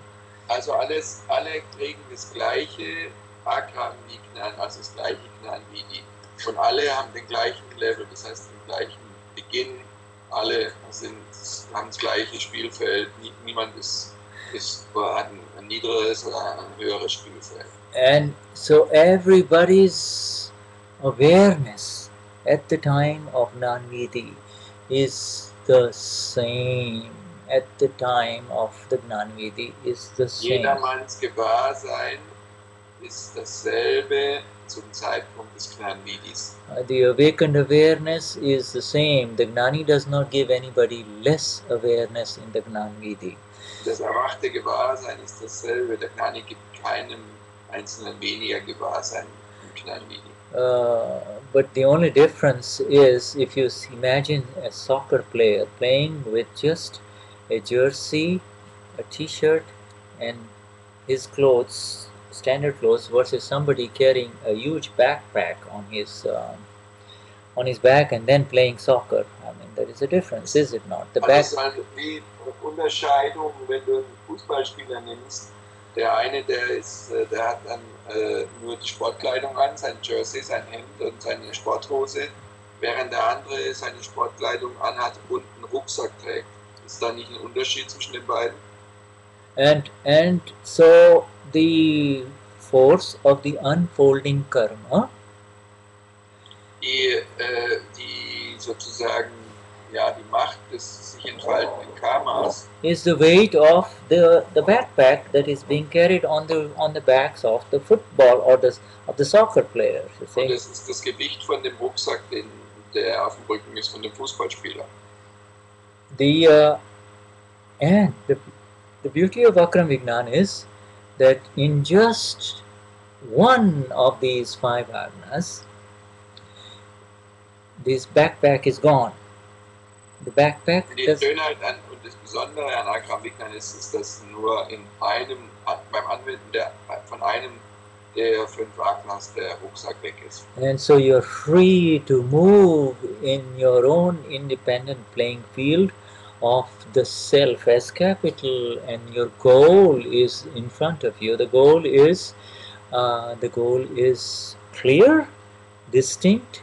Also alle kriegen das gleiche Akram Vignan, also das gleiche Gnani Vidhi. Und alle haben den gleichen Level, das heißt den gleichen Beginn. Alle haben das gleiche Spielfeld. Niemand hat ein niederes oder ein höheres Spielfeld. And so everybody's awareness at the time of Gnan Vidhi is the same. At the time of the Gnan Vidhi is the same. Jedermanns Gewahrsein ist dasselbe zum Zeitpunkt des Gnani Vidhis. The awakened awareness is the same. The Gnani does not give anybody less awareness in the Gnan Vidhi. Das erwachte Gewahrsein ist dasselbe. Der Gnani gibt keinem Einzelnen weniger Gewahrsein im Gnani Vidhi. But the only difference is if you imagine a soccer player playing with just a jersey, a t-shirt and his clothes, standard clothes, versus somebody carrying a huge backpack on his back and then playing soccer. I mean, there is a difference, is it not? The back. Also wie Unterscheidung, wenn du einen Fußballspieler nimmst, der eine, der hat dann nur die Sportkleidung an, sein Jersey, sein Hemd und seine Sporthose, während der andere seine Sportkleidung anhat und einen Rucksack trägt. Ist da nicht ein Unterschied zwischen den beiden? And so the force of the unfolding karma die sozusagen, ja, die Macht des sich entfaltenden Karmas is the weight of the backpack that is being carried on the backs of the football or of the soccer players. You see? und es ist das Gewicht von dem Rucksack, der auf dem Rücken ist von dem Fußballspieler. And the beauty of Akram Vignan is that in just one of these 5 agnas, this backpack is gone. The backpack Die Schönheit und das Besondere an Akram Vignan ist, dass nur beim Anwenden von einem der 5 Agnas der Rucksack weg ist. and so you're free to move in your own independent playing field of the self as capital, and your goal is in front of you. The goal is clear, distinct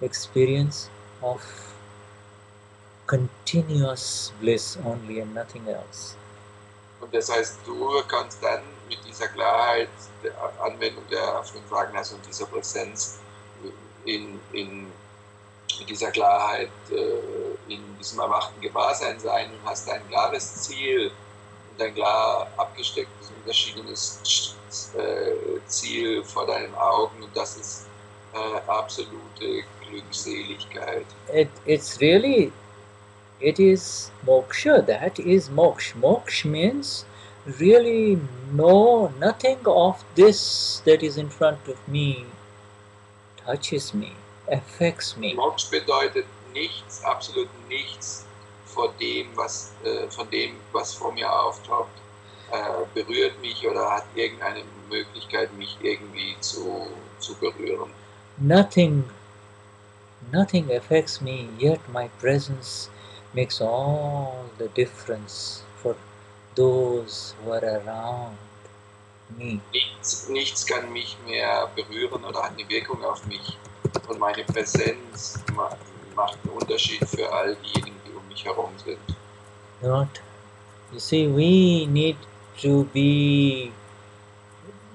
experience of continuous bliss only and nothing else. Und das heißt, du kannst dann mit dieser Klarheit der Anwendung der 5 Agnas und dieser Präsenz mit dieser Klarheit in diesem erwachten Gewahrsein sein und hast ein klares Ziel und ein klar abgestecktes, unterschiedenes Ziel vor deinen Augen, und das ist absolute Glückseligkeit. It is moksha, that is moksha. Moksha means really nothing of this that is in front of me touches me, affects me. Moksha bedeutet nichts, absolut nichts von dem, was vor mir auftaucht, berührt mich oder hat irgendeine Möglichkeit, mich irgendwie zu berühren. Nothing affects me, yet my presence makes all the difference for those who are around me. Nichts kann mich mehr berühren oder hat eine Wirkung auf mich. Und meine Präsenz macht einen Unterschied für all diejenigen, die um mich herum sind. You see, we need to be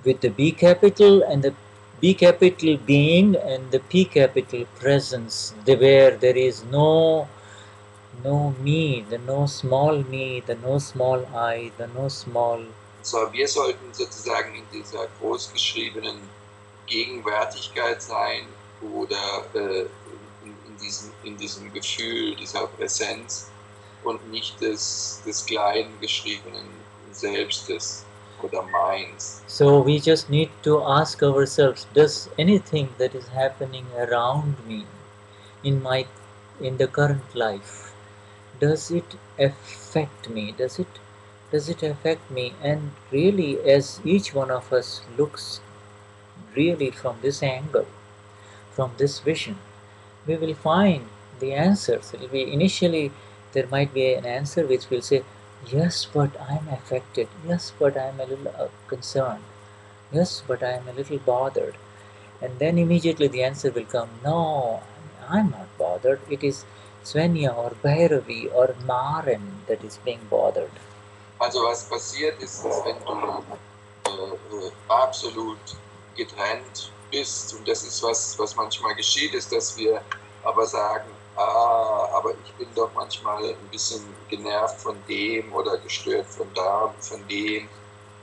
with the B capital and the B capital being and the P capital presence, where there is no me, the no small me, the no small I, the no small. So, wir sollten sozusagen in dieser großgeschriebenen Gegenwärtigkeit sein oder in diesem Gefühl dieser Präsenz und nicht des kleinen geschriebenen Selbstes oder Meins. So we just need to ask ourselves, does anything that is happening around me in the current life, does it affect me? Does it affect me? And really, as each one of us looks really from this angle, from this vision, we will find the answers. It will be initially there might be an answer which will say, yes, but I'm affected. Yes, but I'm a little concerned. Yes, but I'm a little bothered. And then immediately the answer will come, no, I'm not bothered. It is Svenja or Bhairavi or Maren that is being bothered. Also was passiert ist, wenn du absolut getrennt bist, und das ist was manchmal geschieht, ist, dass wir aber sagen, aber ich bin doch manchmal ein bisschen genervt von dem oder gestört von dem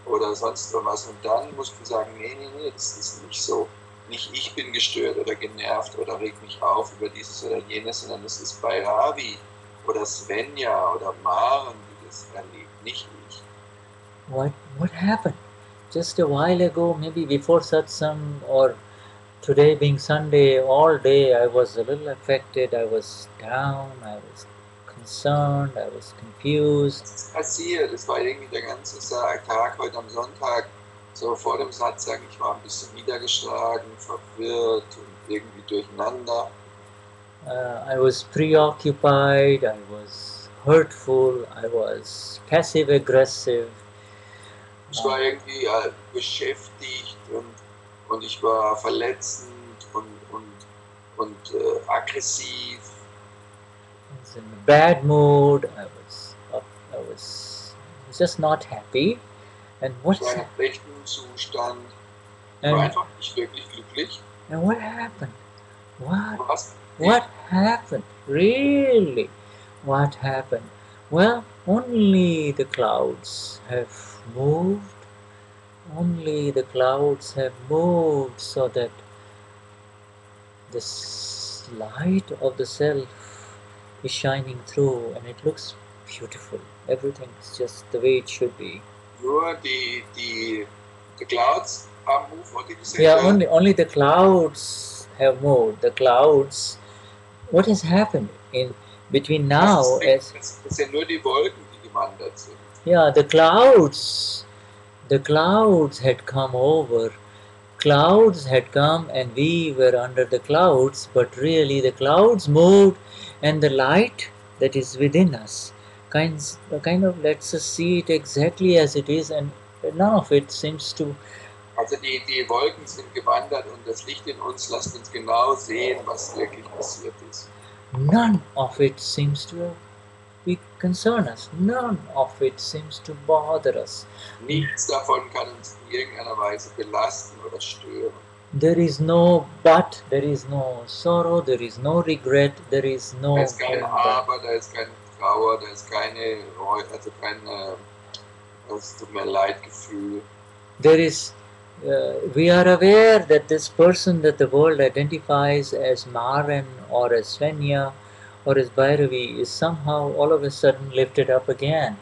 oder sonst was. Und dann musst du sagen, nee, das ist nicht so. Nicht ich bin gestört oder genervt oder reg mich auf über dieses oder jenes, sondern es ist Bhairavi oder Svenja oder Maren, die das erlebt, nicht ich. What happened? Just a while ago, maybe before Satsang or today being Sunday, all day I was a little affected, I was down, I was concerned, I was confused. Was ist passiert? Es war irgendwie der ganze Tag heute am Sonntag, so vor dem Satsang, ich war ein bisschen niedergeschlagen, verwirrt und irgendwie durcheinander. I was preoccupied, I was hurtful, I was passive-aggressive. Ich war irgendwie beschäftigt und ich war verletzend und aggressiv. I was in a bad mood, I was just not happy. And Ich war in einem schlechten Zustand. Ich war einfach nicht wirklich glücklich. And what happened? Was? What happened? Really? What happened? Well, only the clouds have moved. Only the clouds have moved so that this light of the self is shining through, and it looks beautiful. Everything is just the way it should be. Nur the clouds have moved. What did you say? Yeah, only the clouds have moved. The clouds. What has happened in between now? Es sind nur die Wolken, die gewandert sind. Yeah, the clouds had come over. Clouds had come and we were under the clouds, but really the clouds moved and the light that is within us kind of lets us see it exactly as it is, and none of it seems to. Also die Wolken sind gewandert und das Licht in uns lässt uns genau sehen, was wirklich passiert ist. None of it seems to concern us. None of it seems to bother us. Nichts davon kann uns in irgendeiner Weise belasten oder stören. There is no but, there is no sorrow, there is no regret, there is no. Da ist kein Aber, da ist keine Trauer, da ist keine Reue, also kein es tut mir leid Gefühl. There is. We are aware that this person that the world identifies as Maren or as Svenja or as Bhairavi is somehow all of a sudden lifted up again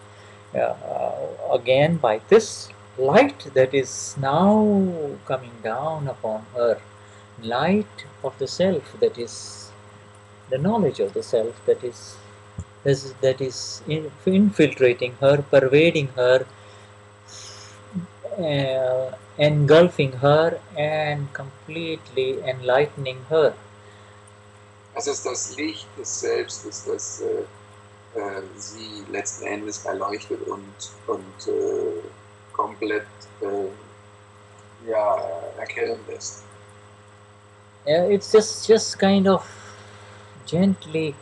by this light that is now coming down upon her. Light of the self, that is the knowledge of the self that is infiltrating her, pervading her, engulfing her and completely enlightening her. Es ist das Licht des Selbstes, das sie letzten Endes erleuchtet und komplett erkennen lässt. It's just kind of gently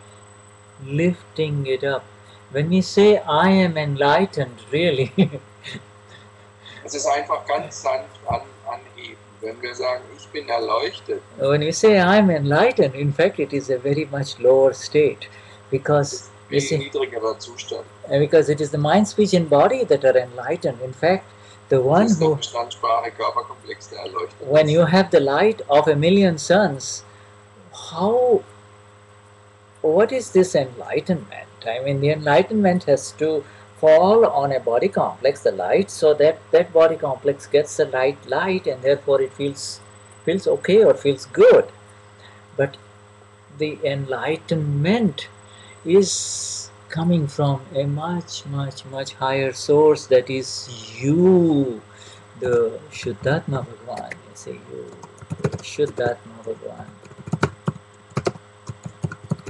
lifting it up. When we say I am enlightened, really. Es ist einfach ganz sanft anheben. Wenn wir sagen, ich bin erleuchtet. When we say I am enlightened, in fact, it is a very much lower state, because niedrigerer Zustand. Because it is the mind, speech, and body that are enlightened. In fact, the one who, when you have the light of 1,000,000 suns, how what is this enlightenment? I mean, the enlightenment has to fall on a body complex, the light, so that that body complex gets the light, and therefore it feels okay or feels good. But the enlightenment is coming from a much higher source, that is you, the Shuddhatma Bhagwan. You say you, the Shuddhatma Bhagwan.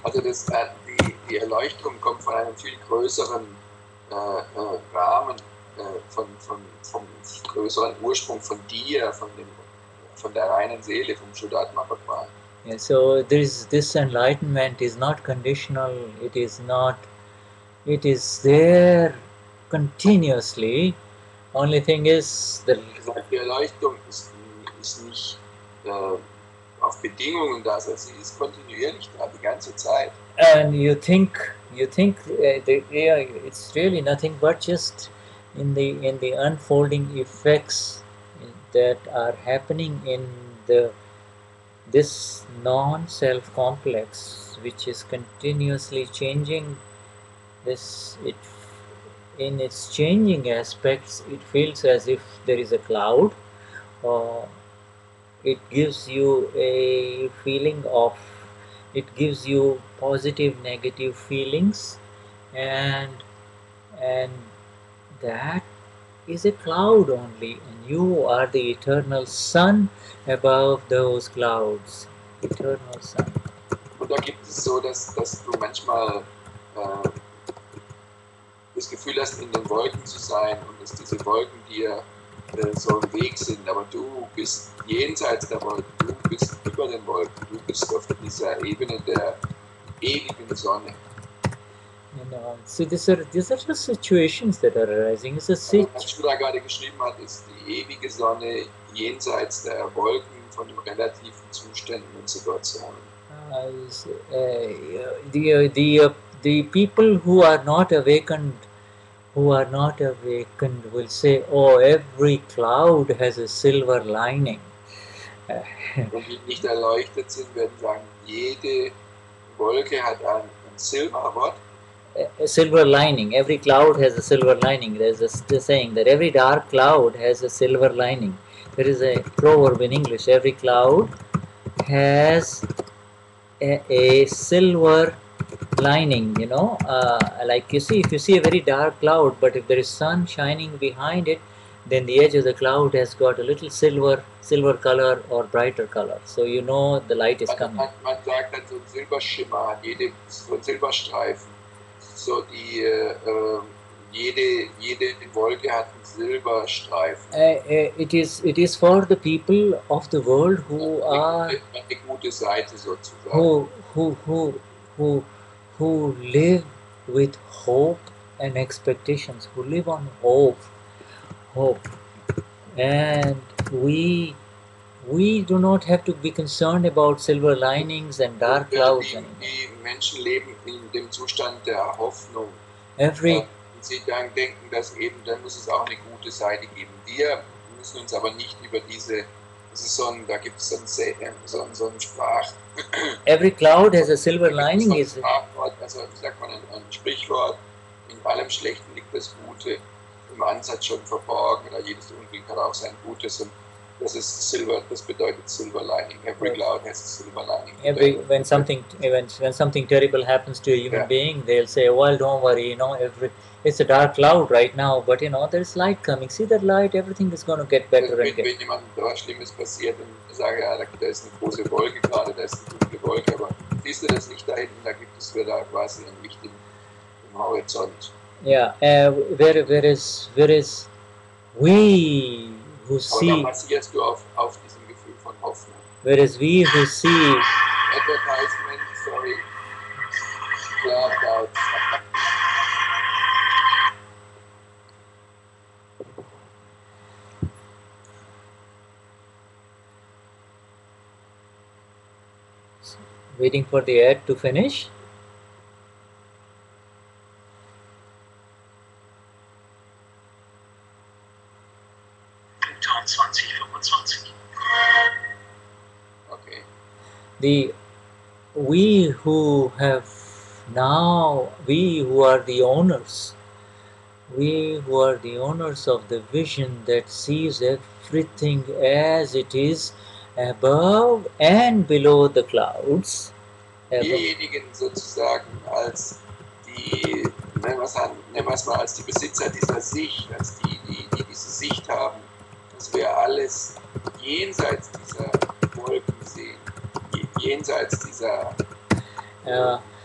Also die Erleuchtung kommt von einem viel größeren Rahmen, vom größeren Ursprung von dir, von der reinen Seele, vom Shuddhatma Bhagwan. Yeah, so this enlightenment is not conditional, it is not, it is there continuously. Only thing is the Die Erleuchtung ist nicht auf Bedingungen da, sondern sie ist kontinuierlich da, die ganze Zeit. and you think it's really nothing but just in the unfolding effects that are happening in this non-self complex, which is continuously changing. This it in its changing aspects, it feels as if there is a cloud, or it gives you a feeling of, it gives you positive negative feelings, and that is a cloud only, and you are the eternal sun above those clouds, eternal sun. Und da gibt es so, dass du manchmal das Gefühl hast, in den Wolken zu sein und dass diese Wolken dir so im Weg sind, aber du bist jenseits der Wolken, du bist über den Wolken, du bist auf dieser Ebene der ewigen Sonne. So these are the situations that are arising. It's a Was Shuddha gerade geschrieben hat, ist die ewige Sonne jenseits der Wolken von den relativen Zuständen und Situationen. The people who are not awakened will say, oh, every cloud has a silver lining. Und die nicht erleuchtet sind, werden sagen, jede Wolke hat ein Silber, what? A silver lining. Every cloud has a silver lining. There's a saying that every dark cloud has a silver lining. There is a proverb in English. Every cloud has a silver lining. You know, like if you see a very dark cloud, but if there is sun shining behind it, then the edge of the cloud has got a little silver color or brighter color. So you know the light is coming. Man sagt dann so ein Silberschimmer, so ein Silberstreifen. So jede Wolke hat einen Silberstreifen. It is for the people of the world who are eine gute Seite sozusagen. who live with hope and expectations, who live on hope, and we do not have to be concerned about silver linings and dark clouds anymore. Die Menschen leben in dem Zustand der Hoffnung. Every Sie dann denken, dass eben, dann muss es auch eine gute Seite geben. Wir müssen uns aber nicht über diese, das ist so ein, da gibt es so ein Sprach. Every cloud has a silver lining. Ist ein Sprachwort, also wie sagt man, ein Sprichwort, in allem Schlechten liegt das Gute im Ansatz schon verborgen, oder jedes Unglück hat auch sein Gutes, und das ist Silver, das bedeutet Silver Lining. Every cloud has a silver lining. When something terrible happens to a human being, they'll say, well, don't worry, it's a dark cloud right now, but there's light coming. See that light, everything is going to get better and Wenn jemandem was Schlimmes passiert, dann sage ja, da ist eine große Wolke gerade, da ist eine dunkle Wolke, aber siehst du das Licht da hinten, da gibt es wieder quasi ein Licht im Horizont. Yeah, whereas we who see, aber da basierst du auf diesem Gefühl von Hoffnung. Whereas we who see Advertisement, sorry, blacked out. waiting for the ad to finish. Okay. We who have Now we who are the owners, we who are the owners of the vision that sees everything as it is above and below the clouds, above, Diejenigen sozusagen als die, nennen wir es mal als die Besitzer dieser Sicht, als die diese Sicht haben, dass wir alles jenseits dieser Wolken sehen, jenseits dieser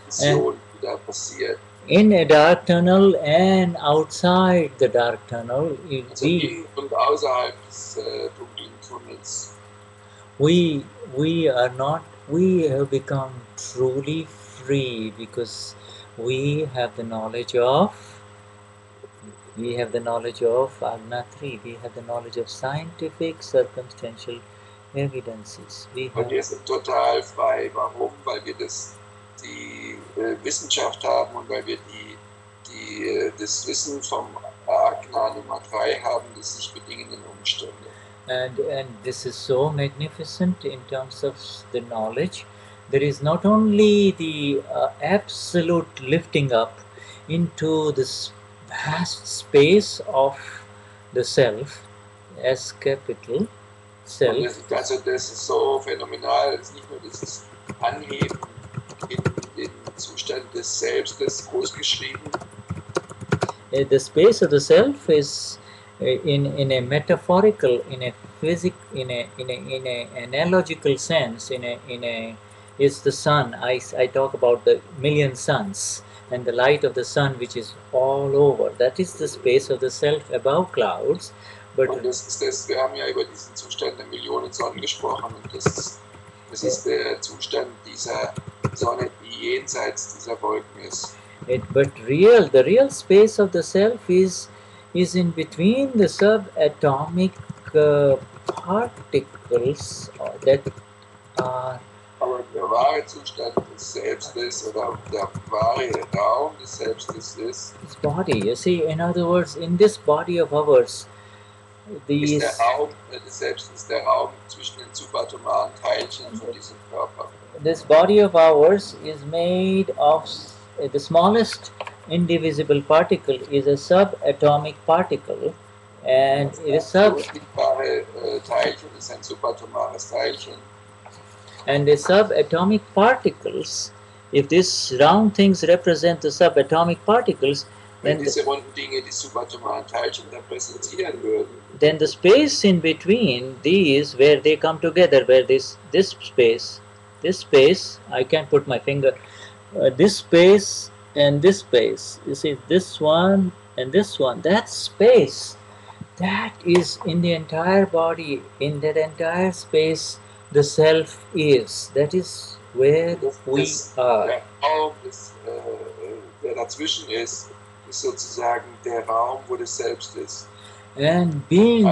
Vision, die da passiert. in a dark tunnel and outside the dark tunnel, Also in und außerhalb des dunklen Tunnels. we have become truly free because we have the knowledge of Agnatri, we have the knowledge of scientific circumstantial evidences. Und wir sind total frei. Warum? Weil wir die Wissenschaft haben und weil wir das Wissen vom Ajna Nummer 3 haben, des sich bedingenden Umstände. And this is so magnificent in terms of the knowledge. There is not only the absolute lifting up into this vast space of the self, as capital, self. Also das ist so phänomenal, es ist nicht nur dieses Anheben in den Zustand des Selbstes großgeschrieben. The space of the self is in a metaphorical, in a analogical sense, is the sun. I talk about the million suns and the light of the sun which is all over. That is the space of the self above clouds. But und wir haben ja über diesen Zustand der Millionen Sonnen gesprochen und das ist der Zustand dieser Sonne, die jenseits dieser Wolken ist. But the real space of the self is in between the subatomic particles that are. Aber der wahre Zustand des Selbstes oder der wahre Raum des Selbstes ist this body. You see, in other words, in this body of ours, ist der Raum des Selbstes der Raum zwischen den subatomaren Teilchen von diesem Körper. This body of ours is made of the smallest indivisible particle is a subatomic particle, and it is Teilchen ist ein subatomares Teilchen. And the subatomic particles, if these round things represent the subatomic particles, wenn diese runden Dinge die subatomaren Teilchen repräsentieren würden, then the space in between these, where they come together, where this space, I can't put my finger, this space and this space, you see, this one and this one, that space, that is in the entire body, in that entire space, the self is. That is where we are. Der Raum, der dazwischen ist sozusagen der Raum, wo das Selbst ist. And being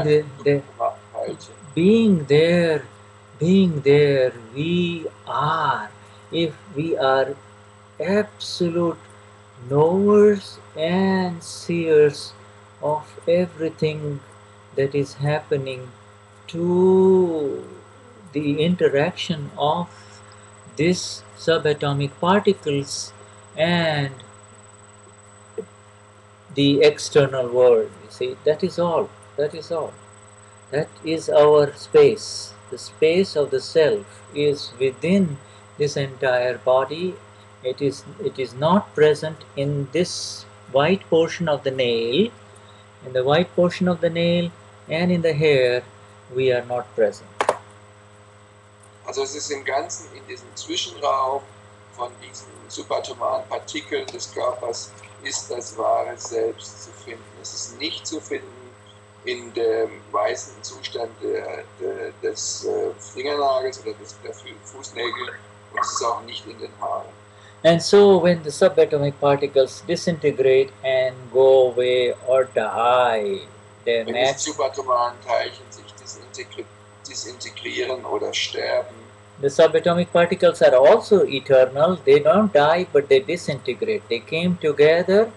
there, we are. If we are absolute knowers and seers of everything that is happening to the interaction of these subatomic particles and the external world, you see, that is all. That is our space. The space of the self is within this entire body. It is not present in this white portion of the nail. In the white portion of the nail and in the hair, we are not present. Also es ist im Ganzen in diesem Zwischenraum von diesen subatomaren Partikeln des Körpers ist das wahre Selbst zu finden. Es ist nicht zu finden in dem weißen Zustand des Fingernagels oder der Fußnägel und es ist auch nicht in den Haaren. And so when the subatomic particles disintegrate and go away or die, wenn die subatomaren Teilchen sich disintegrieren oder sterben. The subatomic particles are also eternal. They don't die, but they disintegrate. They came together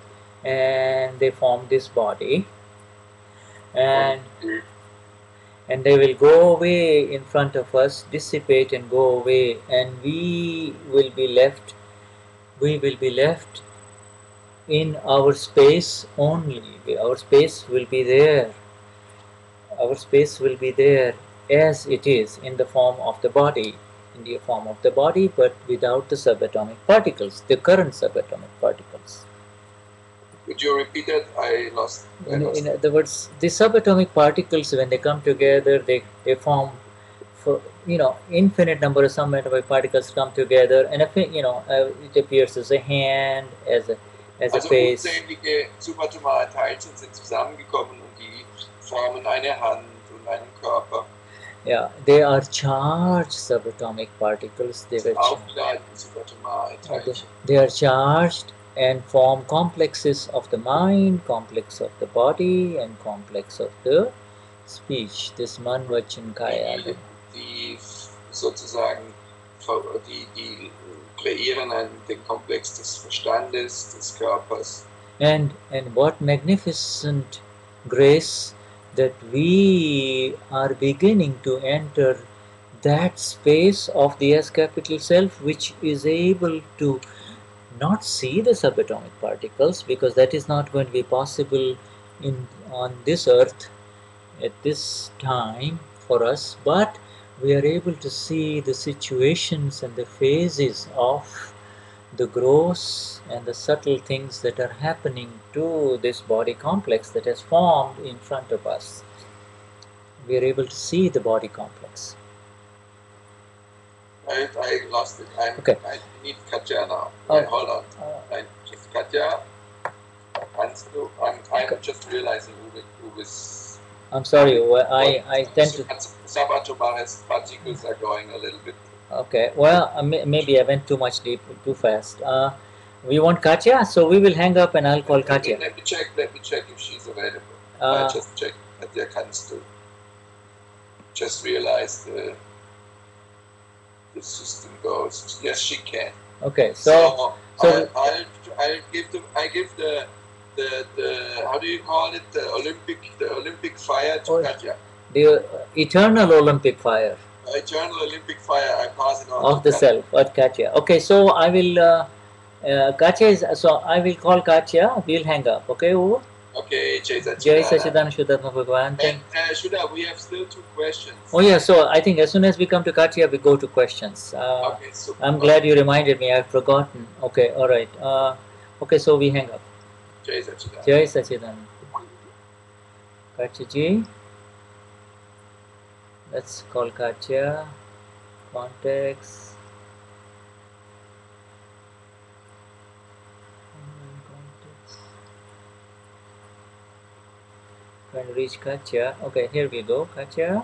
and they formed this body. And they will go away in front of us, dissipate and go away, and we will be left we will be left in our space only. Our space will be there. Our space will be there as it is in the form of the body, but without the subatomic particles, the current subatomic particles. Would you repeat that? I lost In other words, the subatomic particles, when they come together, they form, for infinite number of subatomic particles come together, and it appears as a hand, as a Also face. unzählige subatomare Teilchen sind zusammengekommen und die formen eine Hand und einen Körper. Yeah, they are charged subatomic particles. Aufgeladen subatomare Teilchen. They are charged and form complexes of the mind, complex of the body, and complex of the speech. This Man Vachan Kaya. Die sozusagen die kreieren den Komplex des Verstandes, des Körpers. And what magnificent grace that we are beginning to enter that space of the S capital Self, which is able to not see the subatomic particles, because that is not going to be possible on this earth at this time for us, but we are able to see the situations and the phases of the gross and the subtle things that are happening to this body complex that has formed in front of us. We are able to see the body complex. I lost it. Okay. I need Katja now. Hold on. Just Katja. I'm just realizing who is. I'm sorry. I tend to. Subatomare particles are going a little bit. Okay. Well, maybe I went too too fast. We want Katja, so we will hang up and I'll call Katja. Let me check if she's available. I just check. Katja kannst du. Just realize the system goes. Yes, she can. Okay, so I give the how do you call it, the Olympic fire to Katja. The eternal Olympic fire. Eternal Olympic fire. I pass it on of the Katja. Self, or Katja. Okay, so I will. Katja is so. I will call Katja. We'll hang up. Okay, over. Okay, Jai Satchidananda Shuddhatma Bhagavan. Shuddha, we have still 2 questions. Oh yeah, so I think as soon as we come to Katja, we go to questions. Okay, super. I'm glad you reminded me. I've forgotten. Okay, all right. Okay, so we hang up. Jai Satchidananda. Jai Satchidananda. Katja ji. Let's call Katja. Contacts. Trying to reach Katja. Okay, here we go. Katja.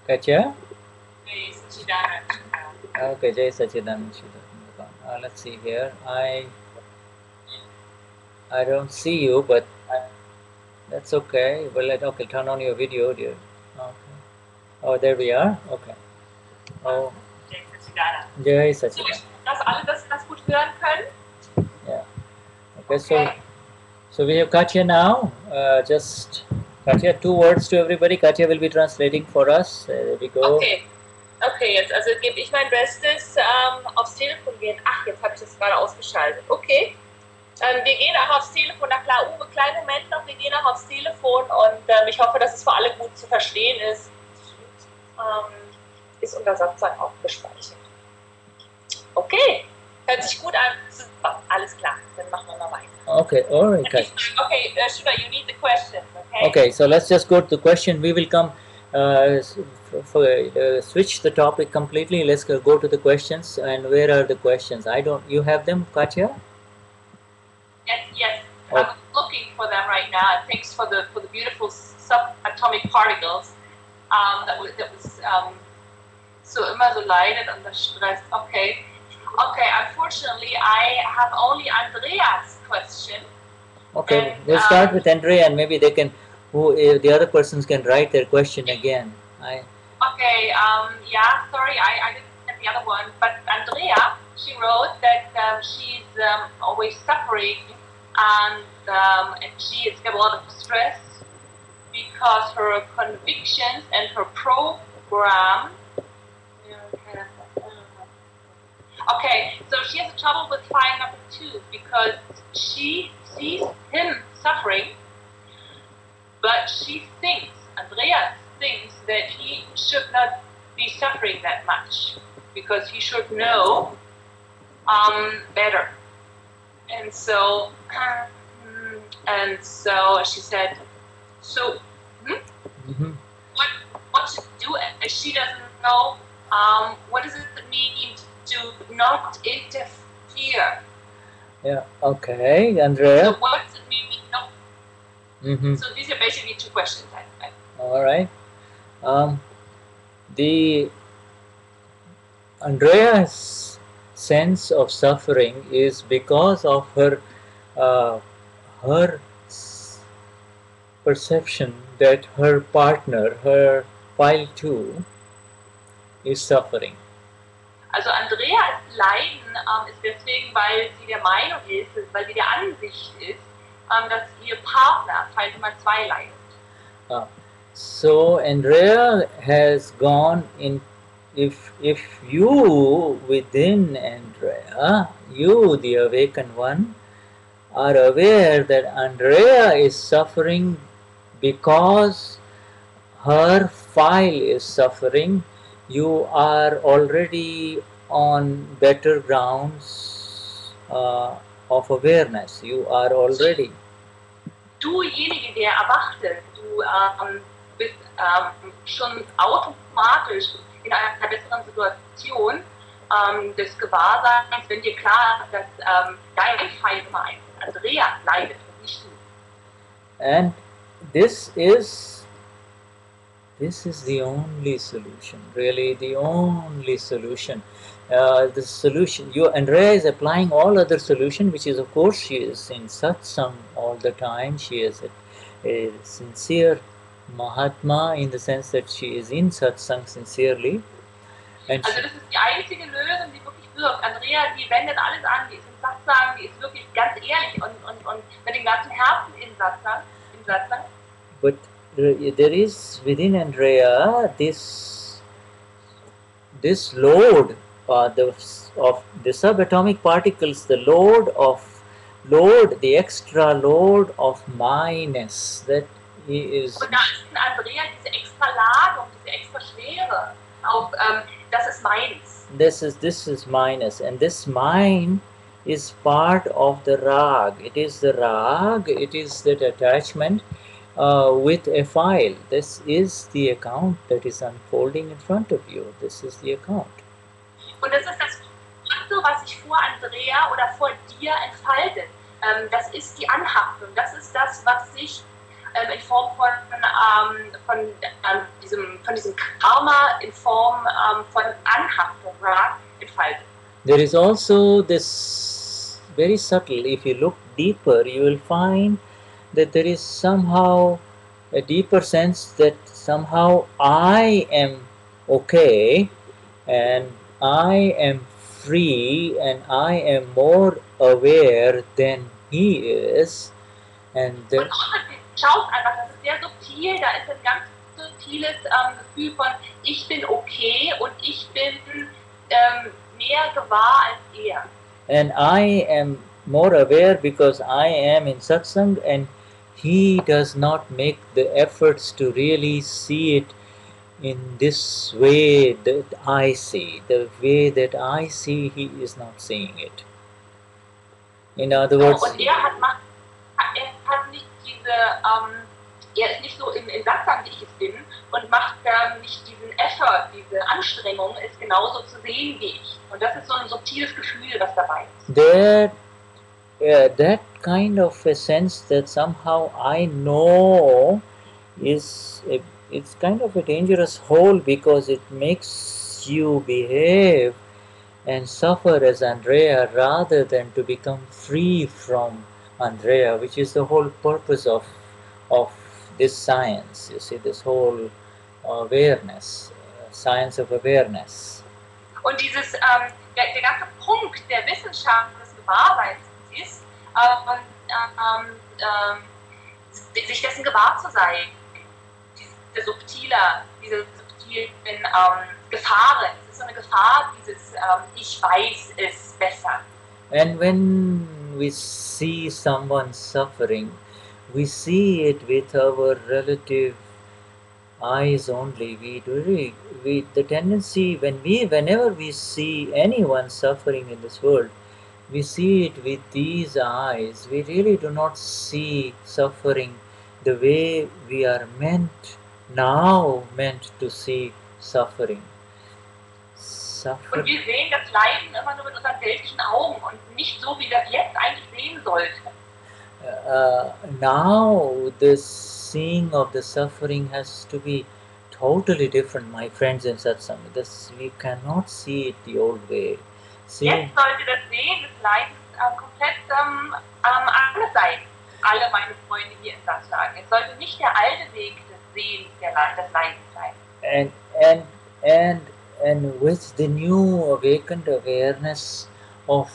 Katja? Okay, Jai Satchidananda. Let's see here. I don't see you, but that's okay. Well, okay, turn on your video, dear. Okay. Oh, there we are. Okay. Oh. Jai Satchidananda. Dass alle das gut hören können? Yeah. Okay, so we have Katja now. Just Katja, 2 words to everybody. Katja will be translating for us. There we go. Okay, jetzt also gebe ich mein Bestes aufs Telefon gehen. Ach, jetzt habe ich das gerade ausgeschaltet. Okay. Wir gehen auch aufs Telefon. Na klar, Uwe, kleinen Moment noch. Wir gehen auch aufs Telefon und ich hoffe, dass es für alle gut zu verstehen ist. Ist unter Satsang auch gespeichert. Okay, hört sich gut an. Super, alles klar. Dann machen wir mal weiter. Okay, all right. Okay, Shuddha, you need the questions, okay? Okay, so let's just go to the question. We will come switch the topic completely. Let's go to the questions. And where are the questions? You have them, Katja? Yes. I'm looking for them right now. And thanks for the beautiful subatomic particles. That was so immer so leidet unter Stress. Okay, unfortunately I have only Andrea's question. Okay, we'll start with Andrea and maybe they can, the other persons can write their question again. Okay, sorry, I didn't get the other one, but Andrea, she wrote that she's always suffering and she is got a lot of stress because her convictions and her program. Okay, so she has trouble with file number 2 because she sees him suffering, but she thinks, Andrea thinks that he should not be suffering that much because he should know better. And so she said, so what to do? And she doesn't know what does it mean to not interfere. Yeah, okay, Andrea. So what does it mean? No. So these are basically 2 questions. All right. The Andrea's sense of suffering is because of her perception that her partner, her file 2, is suffering. Also Andreas Leiden ist deswegen, weil sie der Meinung ist, weil sie der Ansicht ist, dass ihr Partner, File Nummer 2, leidet. So Andrea has gone in. If you within Andrea, you the awakened one, are aware that Andrea is suffering because her file is suffering, you are already on better grounds of awareness. You are already. Dujenige, der erwachte, du bist schon automatisch in einer besseren Situation des Gewahrseins, wenn dir klar ist, dass dein File Nummer 1, Andrea, leidet und nicht du. And this is the only solution, really the only solution. The solution, Andrea is applying all other solution, which is, of course, she is in satsang all the time. She is a sincere Mahatma in the sense that she is in satsang sincerely. And also das ist die einzige Lösung, die wirklich wirkt. Andrea, die wendet alles an, die ist im Satsang, die ist wirklich ganz ehrlich und mit dem ganzen Herzen im Satsang. But there is within Andrea this load of the subatomic particles, the the extra load of my-ness that he is. Und da ist in Andrea diese extra Ladung, diese extra Schwere auf, das ist meins. This is minus, and this mine is part of the rag. It is the rag. It is that attachment with a file. This is the account that is unfolding in front of you. This is the account. Und das ist das Konto, was sich vor Andrea oder vor dir entfaltet. Das ist die Anhaftung. Das ist das, was sich in Form von diesem Karma, in Form von Anhaftung, entfaltet. There is also this very subtle, if you look deeper, you will find that there is somehow a deeper sense that somehow I am okay and I am free and I am more aware than he is. And schaut einfach, das ist sehr subtil, da ist ein ganz subtiles Gefühl von ich bin okay und ich bin mehr gewahr als er. And I am more aware because I am in satsang and he does not make the efforts to really see it in this way that I see. The way that I see, he is not seeing it. In other words, und er hat nicht diese, er ist nicht so in Satsang, wie ich es bin, und macht nicht diesen Effort, diese Anstrengung, es genauso zu sehen wie ich. Und das ist so ein subtiles Gefühl, was dabei ist. That kind of a sense that somehow I know is it's kind of a dangerous hole because it makes you behave and suffer as Andrea rather than to become free from Andrea, which is the whole purpose of this science. You see, this whole awareness, science of awareness. Und dieses, der ganze Punkt der Wissenschaft des Gewahrseins ist, sich dessen gewahr zu sein, diese subtilen Gefahren. Es ist so eine Gefahr, dieses ich weiß es besser. And when we see someone suffering, we see it with our relative eyes only. The tendency whenever we see anyone suffering in this world, we see it with these eyes. We really do not see suffering the way we are meant to see suffering. Und wir sehen das Leiden immer nur mit unseren weltlichen Augen und nicht so, wie wir es jetzt eigentlich sehen sollten. Now the seeing of the suffering has to be totally different, my friends in Satsang. We cannot see it the old way. Jetzt sollte das Sehen des Leidens komplett anders sein. Alle meine Freunde hier in Satsang. Es sollte nicht der alte Weg des Sehens des Leidens sein. And with the new awakened awareness of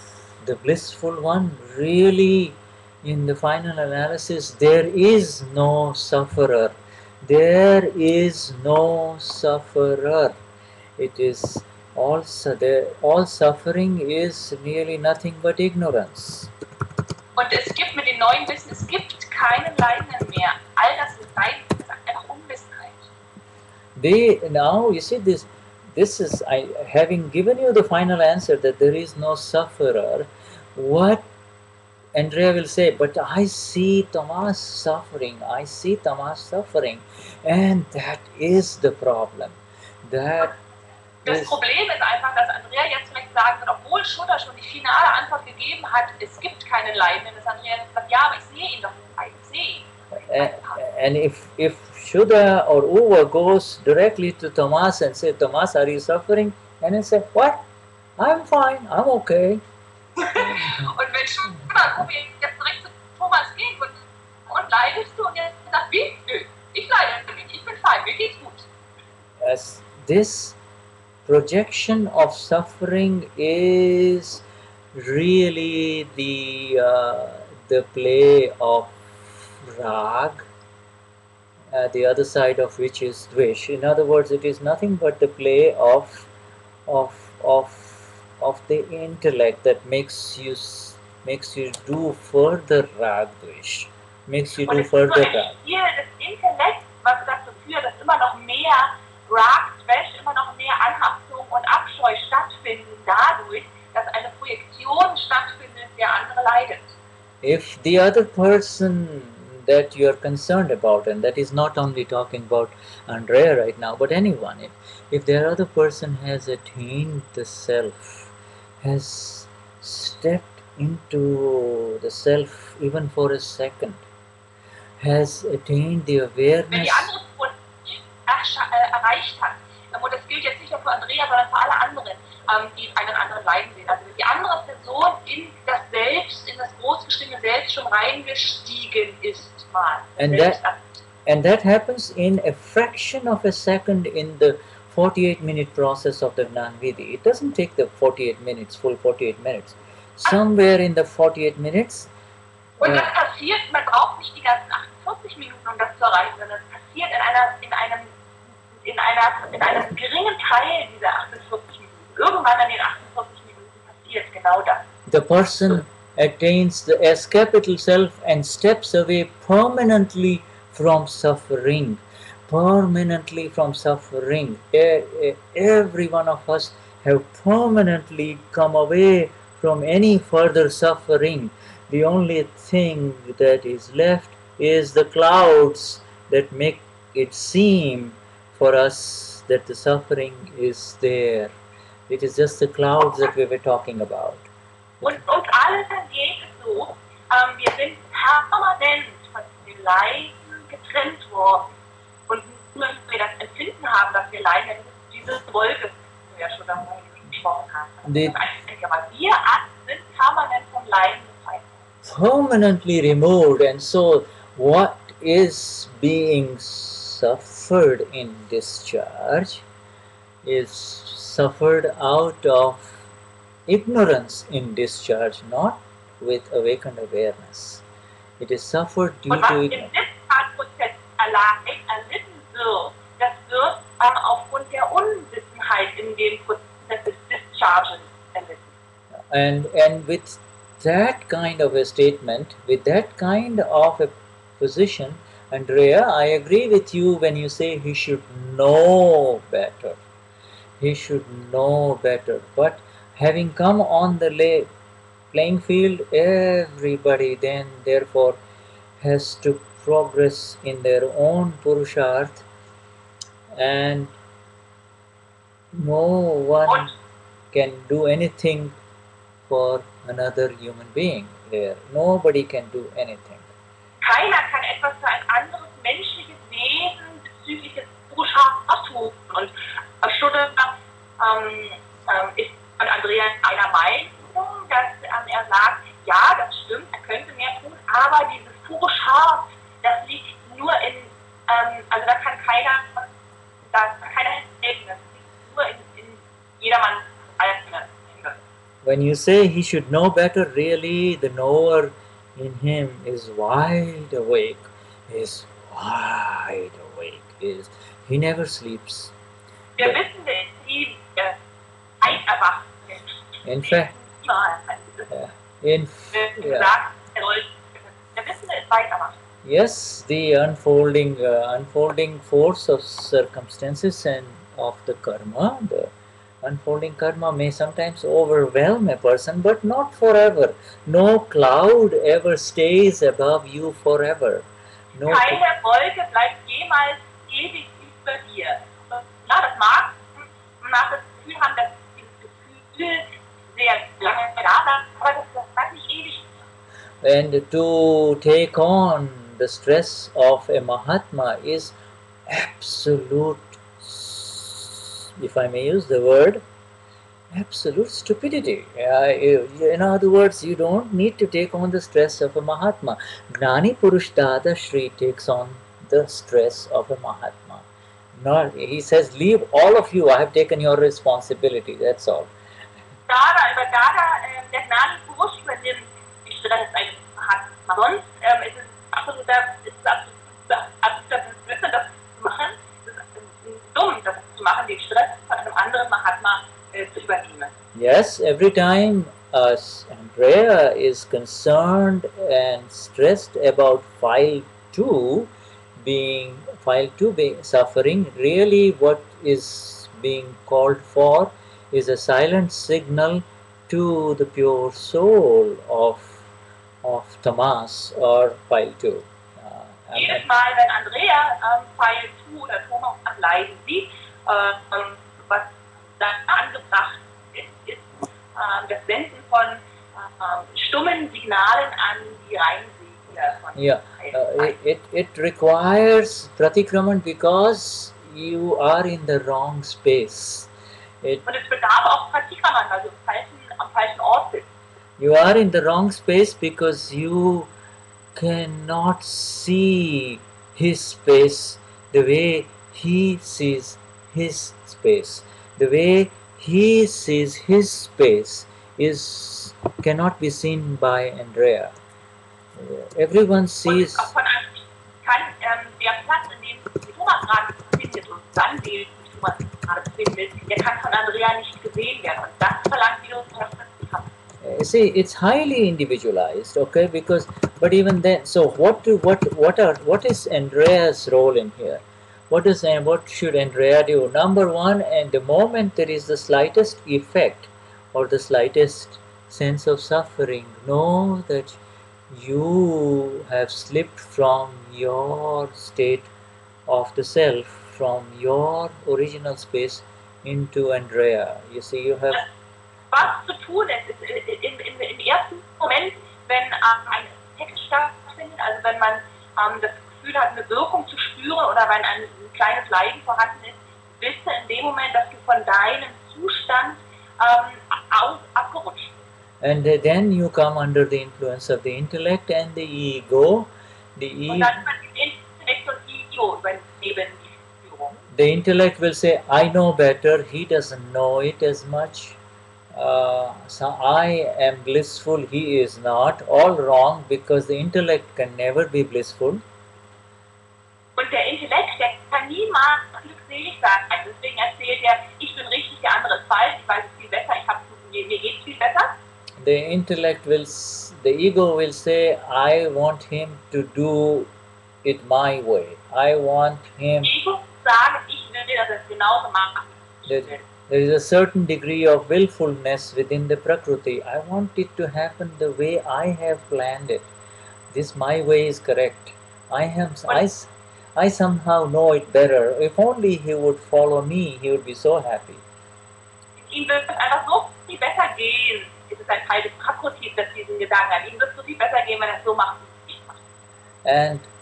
the blissful one, really, in the final analysis, there is no sufferer. There is no sufferer. It is all suffering is really nothing but ignorance. Und es gibt mit dem neuen Wissen, es gibt keinen Leidenden mehr. All das Leiden ist einfach Unwissenheit. Now you see this is having given you the final answer that there is no sufferer. What Andrea will say, but I see tamas suffering, and that is the problem. Das Problem ist einfach, dass Andrea jetzt vielleicht sagen wird, obwohl Shuddha schon die finale Antwort gegeben hat, es gibt keinen Leidenden, dass Andrea jetzt sagt, ja, aber ich sehe ihn doch nicht, ich sehe ihn. And if Shuddha or Uva goes directly to Tamas and say, Tamas, are you suffering? And he say, what? I'm fine, I'm okay. Und wenn Shuddha Uva jetzt direkt zu Thomas geht und leidest du und jetzt sagt, wie? Nö, ich leide nicht, ich bin fein, mir geht's gut. As this projection of suffering is really the play of rag, the other side of which is dvesh. In other words, it is nothing but the play of the intellect that makes you do further rag dvesh, makes you do further rag. Hier das Intellekt, was dazu führt, dass immer noch mehr Rag, Dvesh, immer noch mehr Anhaftung und Abscheu stattfinden dadurch, dass eine Projektion stattfindet, der andere leidet. If the other person that you are concerned about, and that is not only talking about Andrea right now, but anyone, if the other person has attained the self, has stepped into the self even for a second, has attained the awareness. Wenn die andere Person erreicht hat, und das gilt jetzt nicht nur für Andrea, sondern für alle anderen, die einen anderen leiden sehen. Also wenn die andere Person in das Selbst, in das großbestimmte Selbst schon reingestiegen ist, mal. And that happens in a fraction of a second in the 48-minute process of the Gnani Vidhi. It doesn't take the 48 minutes, full 48 minutes. Somewhere in the 48 minutes. Und das passiert, man braucht nicht die ganzen 48 Minuten, um das zu erreichen, sondern es passiert in einem geringen Teil dieser 48 Minuten. Irgendwann an den 48 Minuten passiert genau das. The person attains the S capital self and steps away permanently from suffering. Permanently from suffering. Every one of us have permanently come away from any further suffering. The only thing that is left is the clouds that make it seem for us that the suffering is there. It is just the clouds that we were talking about. Und uns allen geht es so, wir sind permanent von dem Leiden getrennt worden. Und nur wenn wir das Empfinden haben, dass wir leiden, dann ist diese Wolke, die wir ja schon davon gesprochen haben. Wir alle sind permanent vom Leiden befreit. Permanently removed, and so what is being suffered in discharge is suffered out of ignorance in discharge, not with awakened awareness. It is suffered due Und was to im Wissensprozess allein erlitten wird, das wird aufgrund der Unwissenheit in dem Prozess des Dischargen erlitten. And with that kind of a statement, with that kind of a position, Andrea, I agree with you when you say he should know better. He should know better. But having come on the playing field, everybody then therefore has to progress in their own Purusharth, and no one can do anything for another human being there. Nobody can do anything. Keiner kann etwas für ein anderes menschliches Wesen bezüglich des Purusharths tun. Und Shuddha ist von Andrea einer Meinung, dass er sagt, ja, das stimmt, er könnte mehr tun, aber dieses Purusharth, das liegt nur in, also da kann keiner helfen, das liegt nur in jedermanns eigenen Hände. When you say he should know better, really the knower in him is wide awake, he never sleeps. Wir wissen, die erwacht ist. In fact, yes, the unfolding force of circumstances and of the unfolding karma may sometimes overwhelm a person, but not forever. No cloud ever stays above you forever. No. Keine Wolke bleibt jemals ewig über dir. Ja, das mag das Gefühl haben, dass dieses Gefühl sehr lange da bleibt, aber das bleibt nicht ewig. And to take on the stress of a Mahatma is absolute, if I may use the word, absolute stupidity. In other words, you don't need to take on the stress of a Mahatma. Gnani Purush Dadashri takes on the stress of a Mahatma. He says, leave all of you, I have taken your responsibility, that's all. Der Gnani Purush übernimmt die Stress eines Mahatma. Sonst ist es absoluter Blödsinn, das zu machen. Es ist dumm, das zu machen, den Stress von einem anderen Mahatma zu übernehmen. Yes, every time Andrea is concerned and stressed about file 2 being suffering, really what is being called for is a silent signal to the pure soul of Tamas or file 2. Jedes Mal, wenn Andrea File 2 oder Thomas leiden sieht, was da angebracht ist das Senden von stummen Signalen an die reinen Seele von it requires pratikraman because you are in the wrong space. Und es bedarf auch Pratikraman, weil du am falschen Ort bist. You are in the wrong space because you cannot see his space the way he sees his space. The way he sees his space cannot be seen by Andrea. Everyone sees. Und kann der Platz, in dem Thomas gerade befindet und dann den Thomas gerade befindet, der kann von Andrea nicht gesehen werden. Und das verlangt wiederum das Praktikum. See, it's highly individualized, okay? But even then, so what is Andrea's role in here? What should Andrea do? Number one, and the moment there is the slightest effect or the slightest sense of suffering, know that you have slipped from your state of the self, from your original space into Andrea. You see, you have. Was zu tun ist im ersten Moment, wenn ein Effekt stattfindet, also wenn man das Gefühl hat, eine Wirkung zu spüren oder wenn ein kleines Leiden vorhanden ist, wisse in dem Moment, dass du von deinem Zustand abgerutscht bist. And then you come under the influence of the intellect and the ego. Und dann wird Intellekt und Ego übernehmen die Führung. The intellect will say, I know better, he doesn't know it as much. So I am blissful, he is not. All wrong, because the intellect can never be blissful. Und der Intellekt, der kann niemals glückselig sein. Deswegen erzählt er, ich bin richtig, der andere ist falsch, ich weiß es viel besser, mir geht es viel besser. The intellect will, the ego will say, I want him to do it my way. I want him. Ego sagen, ich will, dass er es genauso macht. There is a certain degree of willfulness within the Prakriti. I want it to happen the way I have planned it. This my way is correct. I somehow know it better. If only he would follow me, he would be so happy. Ihm wird es einfach so viel besser gehen. Es ist ein Teil des Prakrutis, das diesen Gedanken hat. Ihm wird es so viel besser gehen, wenn er es so macht, wie ich mache.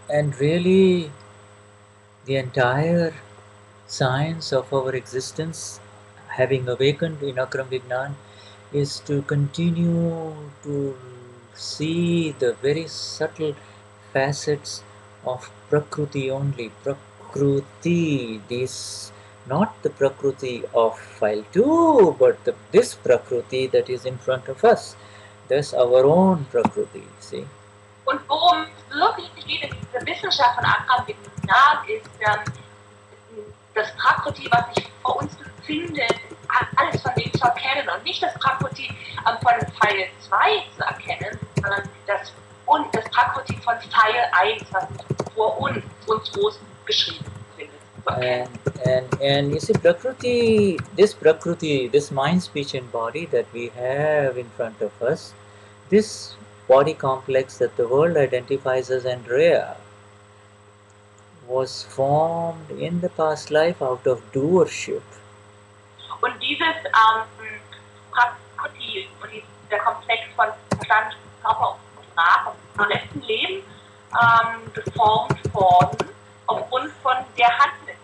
And really, the entire science of our existence, having awakened in Akram Vignan, is to continue to see the very subtle facets of Prakriti only. Prakriti, this, not the Prakriti of file 2, but this Prakriti that is in front of us. That's our own Prakriti, see. Und worum es wirklich geht in dieser Wissenschaft von Akram Vignan ist das Prakriti, was sich vor uns befindet, alles von dem zu erkennen und nicht das Prakriti von Pfeil 2 zu erkennen, sondern das Prakriti von Pfeil 1, was vor uns groß geschrieben befindet. And you see, Prakriti, this mind, speech and body that we have in front of us, this body complex that the world identifies as Andrea, was formed in the past life out of doership. Und dieses Prakriti und dieser Komplex von Verstand, Körper und Sprache im letzten Leben geformt worden aufgrund von der Handlung.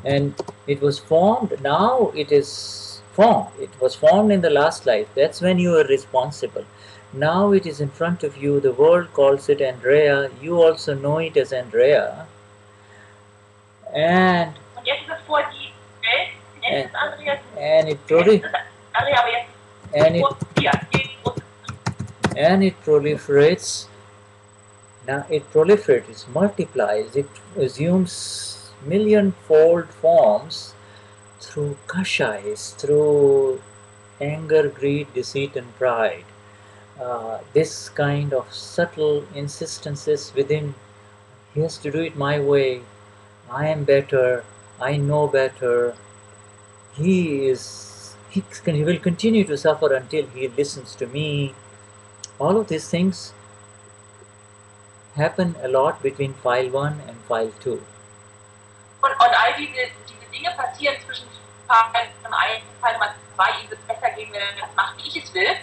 And it was formed, now it is formed. It was formed in the last life. That's when you were responsible. Now it is in front of you. The world calls it Andrea. You also know it as Andrea. And jetzt ist es vor die Welt, jetzt ist Andrea. And it proliferates. Now it proliferates, it multiplies, it assumes million-fold forms through kashais, through anger, greed, deceit and pride. This kind of subtle insistences within, he has to do it my way, I am better, I know better. He will continue to suffer until he listens to me. All of these things happen a lot between file 1 and file 2. Und all diese Dinge passieren zwischen File 1 und File 2. Ihm wird es besser gehen, wenn er das macht, wie ich es will.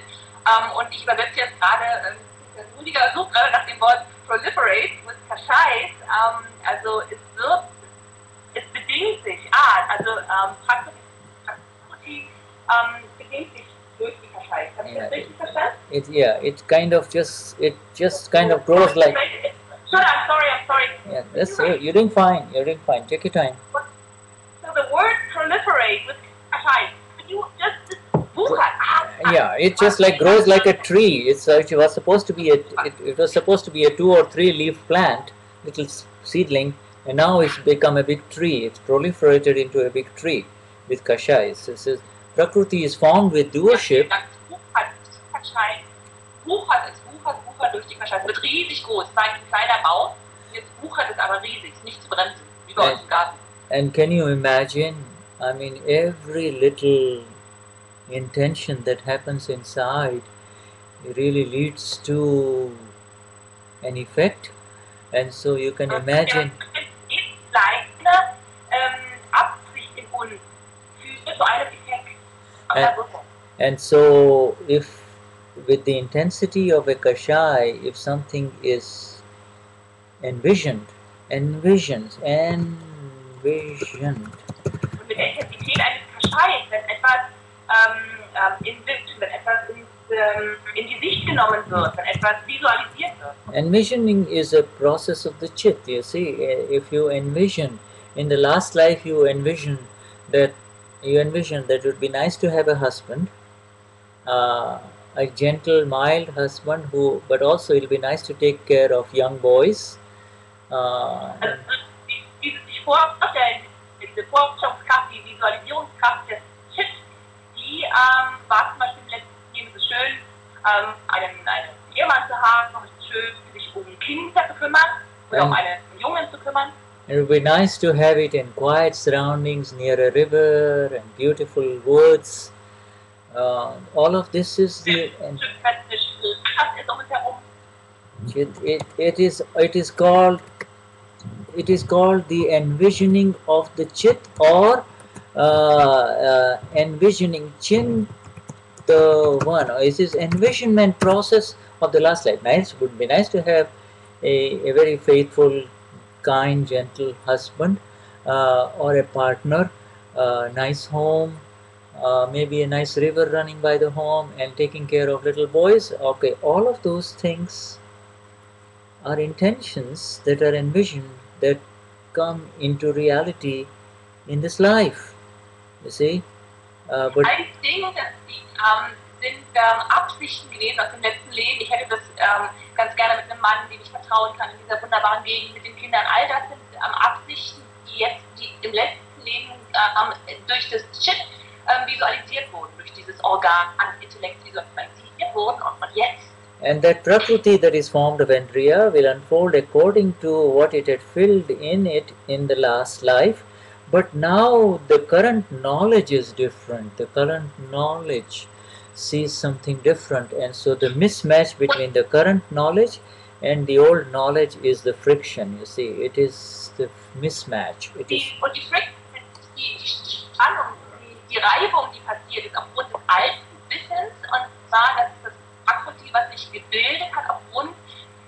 Und ich übersetze jetzt gerade, Rüdiger sucht gerade nach dem Wort proliferate with Kashais. Also es bedingt sich, Prakriti bedingt sich durch die Kashais. Habe ich das richtig verstanden? It just kind of grows like. Sure, I'm sorry. Yeah, that's it. You're doing fine. Take your time. So the word proliferate with Kashais, can you just yeah, it just like grows like a tree. It was supposed to be a 2 or 3 leaf plant, little seedling, and now it's become a big tree. It's proliferated into a big tree with kashais. This is Prakriti is formed with doership. Wuchert durch die Kashais. Wird riesig groß. Es war ein kleiner Baum, jetzt wuchert es aber riesig. Ist nicht zu bremsen, wie bei uns im Garten. And can you imagine? I mean, every little intention that happens inside really leads to an effect, and so you can imagine. And so if with the intensity of a kashai, if something is envisioned, in die Sicht genommen wird, wenn etwas visualisiert wird. Envisioning is a process of the chit. You see, if you envision, in the last life you envision that it would be nice to have a husband, a gentle, mild husband who, but also it'll be nice to take care of young boys. Also, wie Sie sich vorstellen, diese Vorstellungskraft, die Visualisierungskraft des Chips, die war zum Beispiel im letzten Leben so schön, einen Ehemann zu haben, schön sich um Kinder zu kümmern oder um einen Jungen zu kümmern. It would be nice to have it in quiet surroundings near a river and beautiful woods. All of this is the. It is called the envisioning of the chit, or envisioning chin, the one. It is envisionment process of the last life. Nice, would be nice to have a very faithful, kind, gentle husband, or a partner, nice home, maybe a nice river running by the home, and taking care of little boys. Okay, all of those things are intentions that are envisioned, that come into reality in this life. You see, but Ein Ding, die sind Absichten gewesen aus dem letzten Leben. Ich hätte das ganz gerne mit einem Mann, dem ich vertrauen kann, in dieser wunderbaren Gegend mit den Kindern. All das sind Absichten, die im letzten Leben durch das Chip visualisiert wurden, durch dieses Organ an Intellekt visualisiert wurden und jetzt. And that Prakriti that is formed of Indriya will unfold according to what it had filled in it in the last life. But now the current knowledge is different. The current knowledge sees something different. And so the mismatch between the current knowledge and the old knowledge is the friction. You see, it is the mismatch. It is. Und die Friction, die Spannung, die Reibung, die passiert ist aufgrund des alten Wissens, und zwar, dass das Prakriti, was sich gebildet hat, aufgrund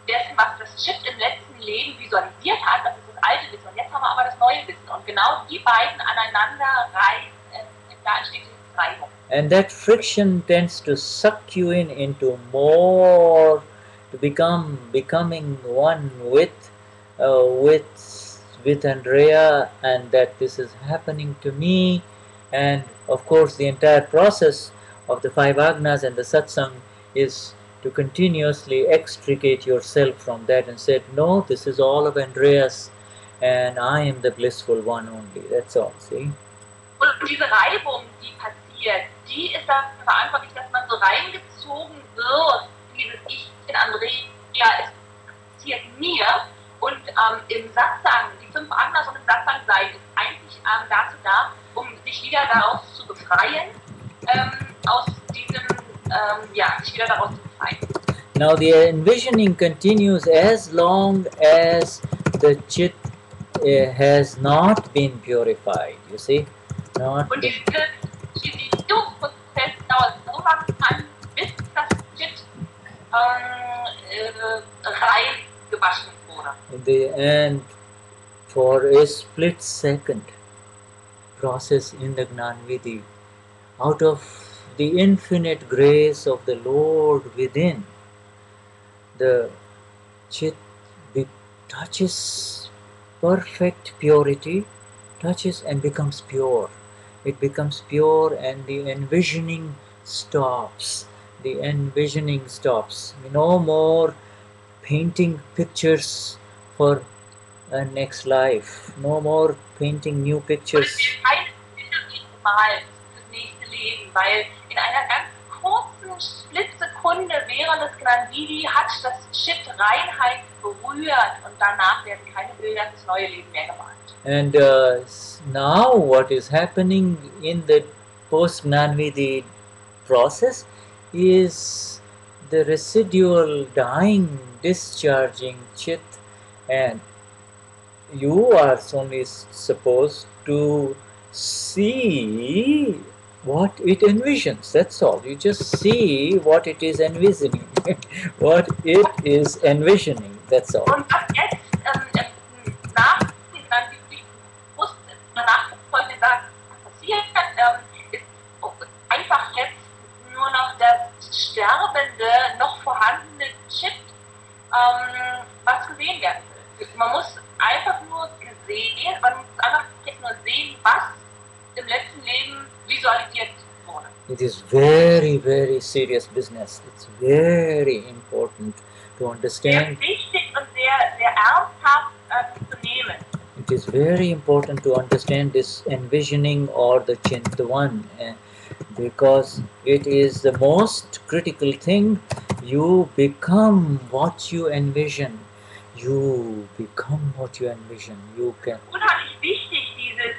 dessen, was das Chip im letzten Leben visualisiert hat, das ist das alte Wissen. Und jetzt haben wir aber das neue Wissen. Und genau die beiden aneinander reiben, da entsteht diese Reibung. And that friction tends to suck you in into more, to becoming one with Andrea, and that this is happening to me. And of course, the entire process of the 5 agnas and the satsang is to continuously extricate yourself from that and say, no, this is all of Andreas, and I am the blissful one only. That's all, see? Und diese Reibung, die passiert, die ist dafür verantwortlich, dass man so reingezogen wird in dieses Ich in Andrea, es passiert mir. Und im Satsang, die 5 Agnas und im Satsang sein, ist eigentlich dazu da, um sich wieder daraus zu befreien, aus diesem, sich wieder daraus zu befreien. Now the envisioning continues as long as the chit has not been purified, you see? Und dieser Prozess dauert so lange an, bis das Chit rein gewaschen wurde. And for a split second process in the Gnani Vidhi, out of the infinite grace of the Lord within, the chit touches perfect purity, touches and becomes pure. It becomes pure, and the envisioning stops. The envisioning stops. No more painting pictures for a next life. No more painting new pictures. Mal das nächste Leben, weil in einer ganz kurzen Splitsekunde während des Gnani Vidhi hat das Chit Reinheit berührt, und danach werden keine Bilder fürs neue Leben mehr gemalt. And now what is happening in the post-Gnani Vidhi process is the residual dying, discharging chit, and you are only supposed to see what it envisions. That's all. You just see what it is envisioning. What it is envisioning. That's all. Und was jetzt nachfolgenden Sachen passiert, ist einfach jetzt nur noch das sterbende, noch vorhandene Chip, was gesehen werden will. Man muss einfach nur jetzt nur sehen, was im letzten Leben visualisiert wurde. It is very, very serious business. It's very important to Sehr understand. wichtig und sehr ernsthaft zu nehmen. It is very important to understand this envisioning or the Chintavan, because it is the most critical thing. You become what you envision. You become what you envision. You can. Unheimlich wichtig, dieses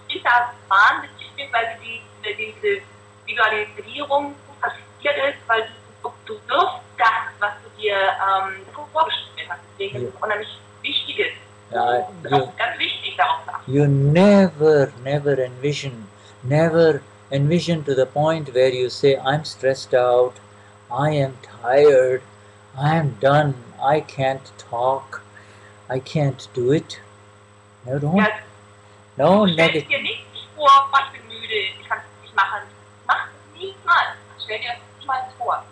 Hinterfahren, beziehungsweise diese Visualisierung passiert ist, weil du wirst das, was du dir vorgestellt hast. Deswegen ist es unheimlich Wichtiges. Ganz wichtig, darauf zu achten. You never envision to the point where you say, I'm stressed out, I am tired, I am done, I can't talk, I can't do it. No, don't. Ja, No du stellst negative. dir nicht vor, ich bin müde, ich kann es nicht machen. Mach es niemals. Stell dir das niemals vor.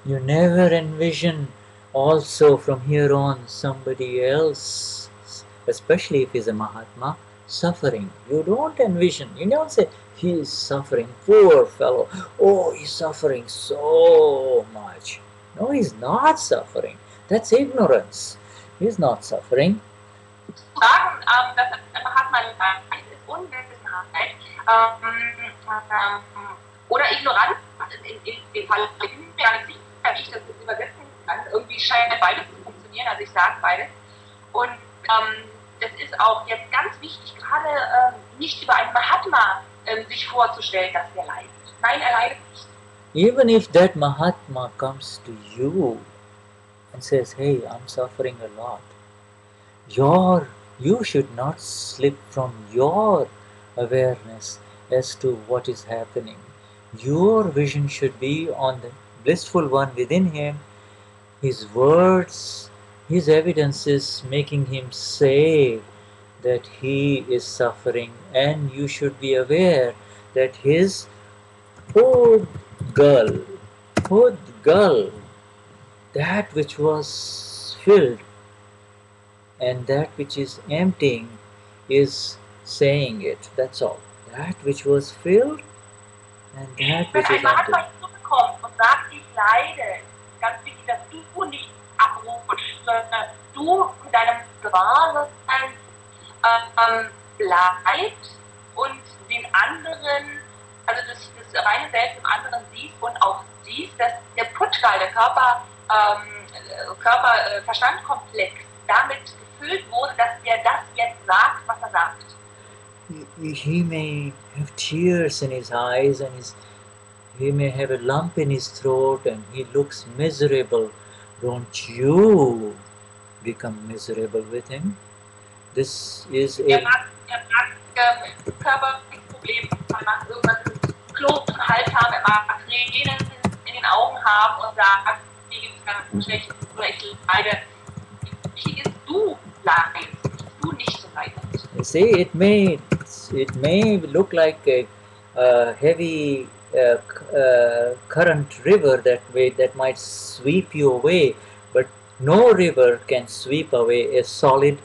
You never envision also from here on somebody else, especially if he's a Mahatma, suffering. You don't envision. You don't say, he is suffering, poor fellow. Oh, he's suffering so much. No, he's not suffering. That's ignorance. He's not suffering. Sagen, dass der Mahatma leid ist Unwissenheit oder Ignoranz. In dem Fall bin ich mir gar nicht sicher, wie ich das jetzt übersetzen kann. Irgendwie scheint beides zu funktionieren, also ich sage beides. Und das ist auch jetzt ganz wichtig, gerade nicht über einen Mahatma sich vorzustellen, dass der leidet. Nein, er leidet nicht. Even if that Mahatma comes to you and says, hey, I'm suffering a lot, you should not slip from your awareness as to what is happening. Your vision should be on the blissful one within him, his words, his evidences making him say that he is suffering, and you should be aware that his poor girl, that which was filled and that which is emptying is saying it. That's all. That which was filled and that Wenn which ein is Mahatma empty. zurückkommt und sagt, ich leide, ganz wichtig, dass du nicht abrutschst, sondern du in deinem Gewahrsein bleibst und den anderen, also das reine Selbst im anderen siehst und auch siehst, dass der Putschgal, der Körper-Verstand-Komplex damit gefüllt wurde, dass der das jetzt sagt, was er sagt. He may have tears in his eyes and he may have a lump in his throat and he looks miserable. Don't you become miserable with him? This is Er a mag Körperprobleme, er mag irgendwas im Kloß im Hals haben, er mag Tränen in den Augen haben und sagt, mir geht es ganz schlecht oder ich leide. Wichtig ist, du leidest, du nicht so leidest. you see, it may look like a heavy current river that might sweep you away, but no river can sweep away a solid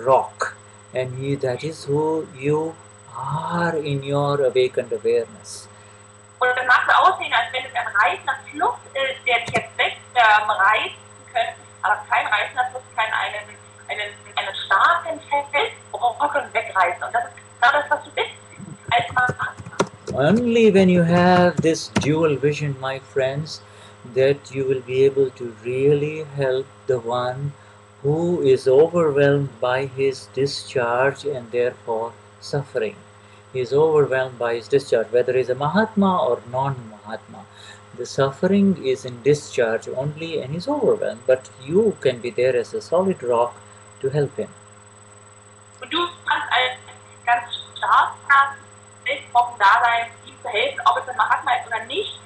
rock, and that is who you are in your awakened awareness. Und das mag so aussehen, als wenn es ein reißender Fluss ist, der dich jetzt wegreißen könnte, aber kein reißender Fluss kann einen starken Felsbrocken wegreißen. Und das ist genau das, was du bist als Mahatma. Only when you have this dual vision, my friends, that you will be able to really help the one who is overwhelmed by his discharge and therefore suffering. He is overwhelmed by his discharge, whether he is a Mahatma or non-Mahatma. The suffering is in discharge only and he's overwhelmed, but you can be there as a solid rock to help him. Und du kannst als ganz starker, selbstbrocken da sein, ihm zu helfen, ob es ein Mahatma ist oder nicht.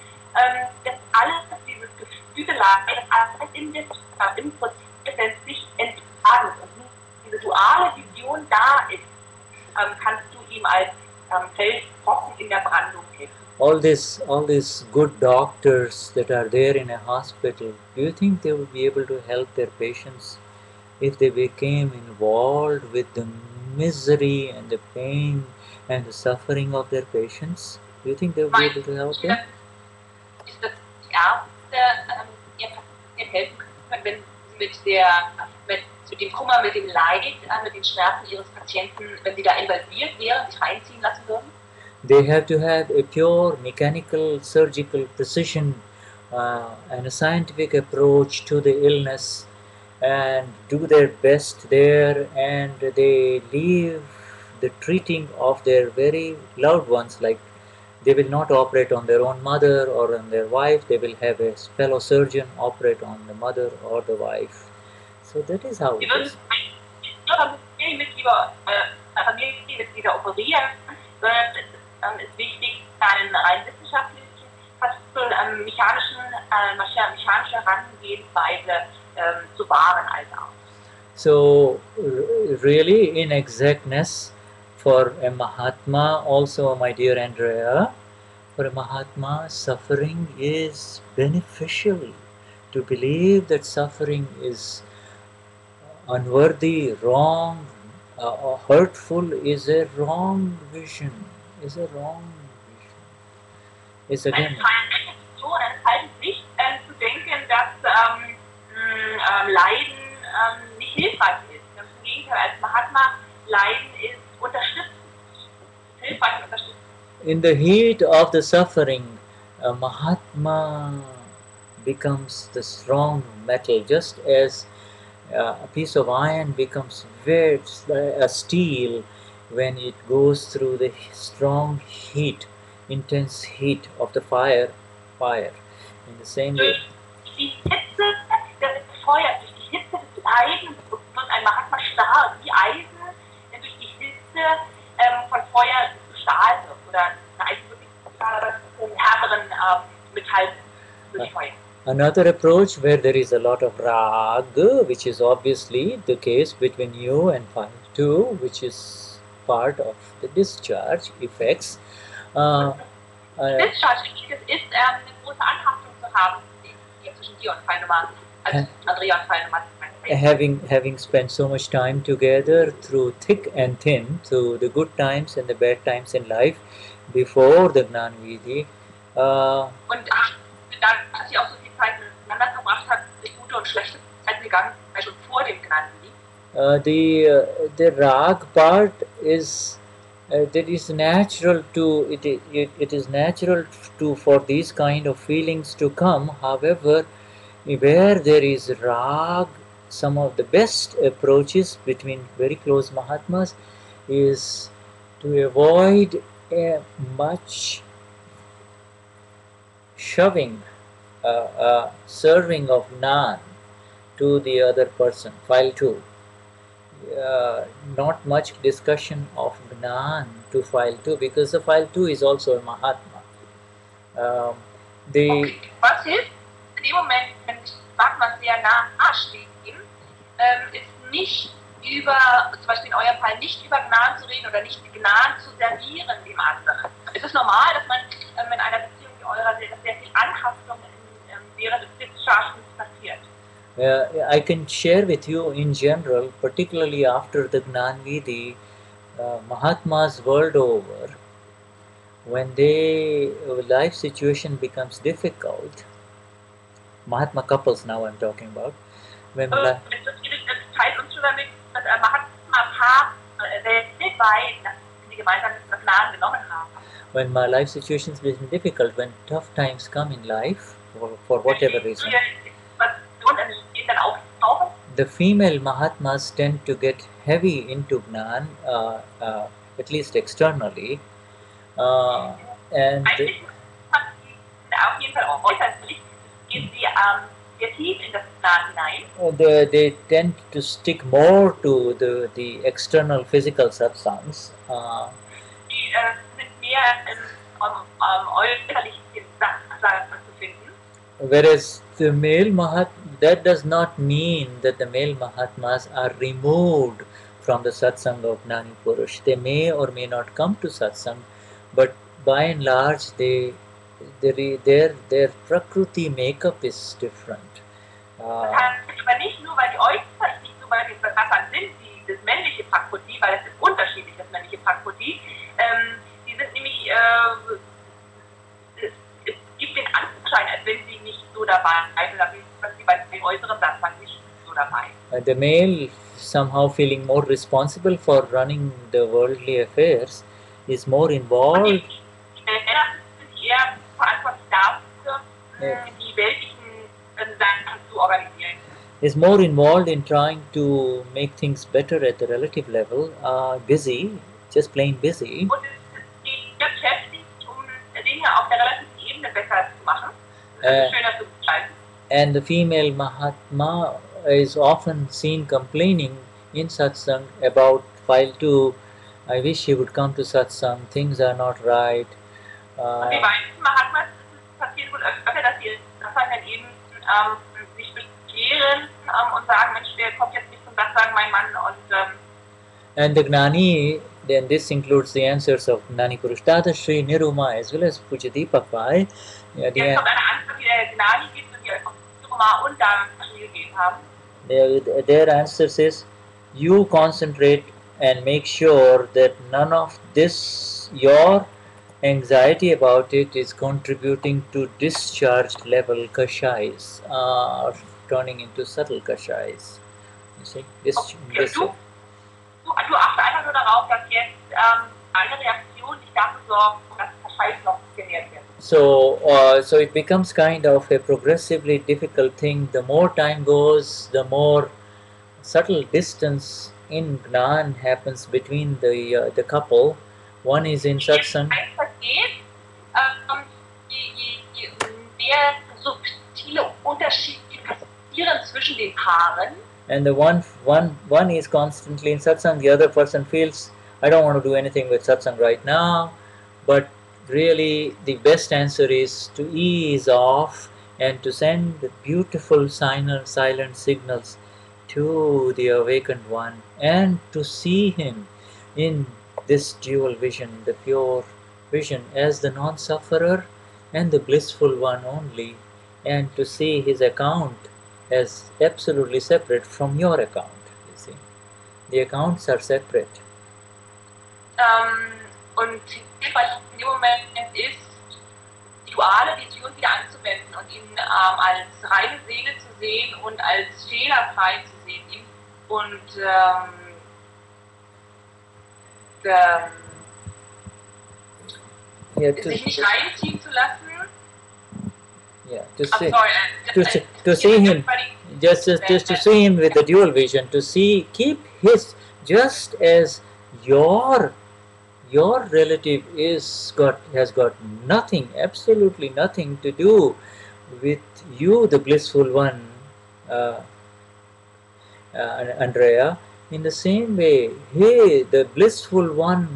Das alles, dieses Gefügelei, das alles im Prozess sich entladen. Und diese duale Vision da ist, kannst du ihm als Felsbrocken in der Brandung helfen. All these good doctors that are there in a hospital, do you think they would be able to help their patients if they became involved with the misery and the pain and the suffering of their patients? Do you think they would be able to help them? Ihnen helfen können, wenn Sie mit dem Kummer, mit dem Leid, mit den Schmerzen Ihres Patienten, wenn Sie da involviert wären, sich reinziehen lassen würden? They have to have a pure mechanical surgical precision and a scientific approach to the illness and do their best there, and they leave the treating of their very loved ones, like they will not operate on their own mother or on their wife, they will have a fellow surgeon operate on the mother or the wife. So that is how Sie it würden is. Familienmitglieder operieren, sondern es ist wichtig, einen rein wissenschaftlichen, fast so mechanische Herangehensweise zu wahren als auch. So really in exactness, for a Mahatma also, my dear Andrea, for a Mahatma, suffering is beneficial. To believe that suffering is unworthy, wrong, or hurtful is a wrong vision. Is again. Es heißt nicht zu denken, dass Leiden nicht hilfreich ist. Ganz im Gegenteil, als Mahatma, Leiden ist unterstützend, hilfreich und unterstützend. In the heat of the suffering, a Mahatma becomes the strong metal, just as a piece of iron becomes very steel when it goes through the strong heat, intense heat of the fire. In the same way. Die Hitze des Feuers, durch die Hitze des Leidens wird ein Mahatma starr wie Eisen, denn durch die Hitze von Feuer zu Stahl wird oder ein Eisen wirklich härteren Metall durch Feuer. Another approach where there is a lot of rag, which is obviously the case between you and 5-2, which is part of the discharge effects. Discharge ist eine große Anhaftung zu haben zwischen dir und Pfeilnummer, also Andrea und Pfeilnummer. Having spent so much time together through thick and thin, through the good times and the bad times in life, before the Gnani Vidhi. Und dass sie auch so viel Zeit miteinander verbracht hat, durch gute und schlechte Zeiten gegangen, schon vor dem Gnani Vidhi. The rag part is that is natural to it is natural to for these kind of feelings to come. However, where there is rag, some of the best approaches between very close Mahatmas is to avoid much shoving, serving of naan to the other person. File 2. Not much discussion of Gnan to file 2, because the file 2 is also a Mahatma. Was hilft in dem Moment, wenn Mahatmas sehr nah stehen, ist nicht über, zum Beispiel in eurem Fall, nicht über Gnan zu reden oder nicht Gnan zu servieren dem anderen. Es ist normal, dass man in einer Beziehung wie eurer sehr viel Anhaftung während des Dischargens passiert. I can share with you in general, particularly after the Gnani Vidhi, Mahatmas world over, when life situation becomes difficult, Mahatma couples now I'm talking about, when teilt uns schon damit, dass Mahatma-Paar weltweit die gemeinsam das Gnan genommen haben. When my life situations become difficult, when tough times come in life, for whatever reason, the female Mahatmas tend to get heavy into Gnan, at least externally, and they tend to stick more to the external physical satsangs. Whereas the male Mahatma, that does not mean that the male Mahatmas are removed from the satsang of Gnani Purush. They may or may not come to satsang, but by and large, their Prakruti makeup is different. Aber nicht nur, weil die äußerlich nicht so weit sind wie das männliche Prakruti, weil es ist unterschiedlich, das männliche Prakruti. Die sind nämlich, es gibt den Anschein, als wenn sie nicht so dabei sind, dass sie bei den äußeren Satsang nicht so dabei. The male, somehow feeling more responsible for running the worldly affairs, is more Und involved. die Männer sind eher verantwortlich dafür, die weltlichen Sachen zu organisieren. Is more involved in trying to make things better at the relative level, busy, just plain busy. Und die beschäftigt, Dinge auf der relativen Ebene besser zu machen, schöner zu gestalten. And the female Mahatma is often seen complaining in satsang about file 2, I wish he would come to satsang, things are not right. Und die meisten Mahatmas passiert wohl öfter, dass sie dann eben sich bekehren und sagen, Mensch, der kommt jetzt nicht zum Satsang, mein Mann. And the Gnani, then this includes the answers of Gnani Purush Dadashri, Niruma, as well as Puja Deepak Pai. Jetzt kommt eine Antwort, die der Gnani gibt und die auch Niruma und Dadashri gegeben haben. Their answers is, you concentrate and make sure that none of this, your anxiety about it, is contributing to discharged level kashais, or turning into subtle kashais. You see, Du achte einfach nur darauf, dass jetzt eine Reaktion nicht dafür sorgt, dass der Scheiß noch genährt wird. So it becomes kind of a progressively difficult thing. The more time goes, the more subtle distance in Gnan happens between the couple. One is in satsang. Je mehr subtile Unterschiede passieren zwischen den Paaren. And the one is constantly in satsang, the other person feels, I don't want to do anything with satsang right now, but really the best answer is to ease off and to send beautiful silent signals to the awakened one, and to see him in this dual vision, the pure vision, as the non-sufferer and the blissful one only, and to see his account as absolutely separate from your account. You see, the accounts are separate. Und hilfreich in dem Moment ist, die duale Vision wieder anzuwenden und ihn als reine Seele zu sehen und als fehlerfrei zu sehen und sich nicht reinziehen zu lassen. Yeah, to see him, just to see him with the dual vision, to keep his, just as your relative has got nothing, absolutely nothing to do with you, the blissful one, Andrea. In the same way, the blissful one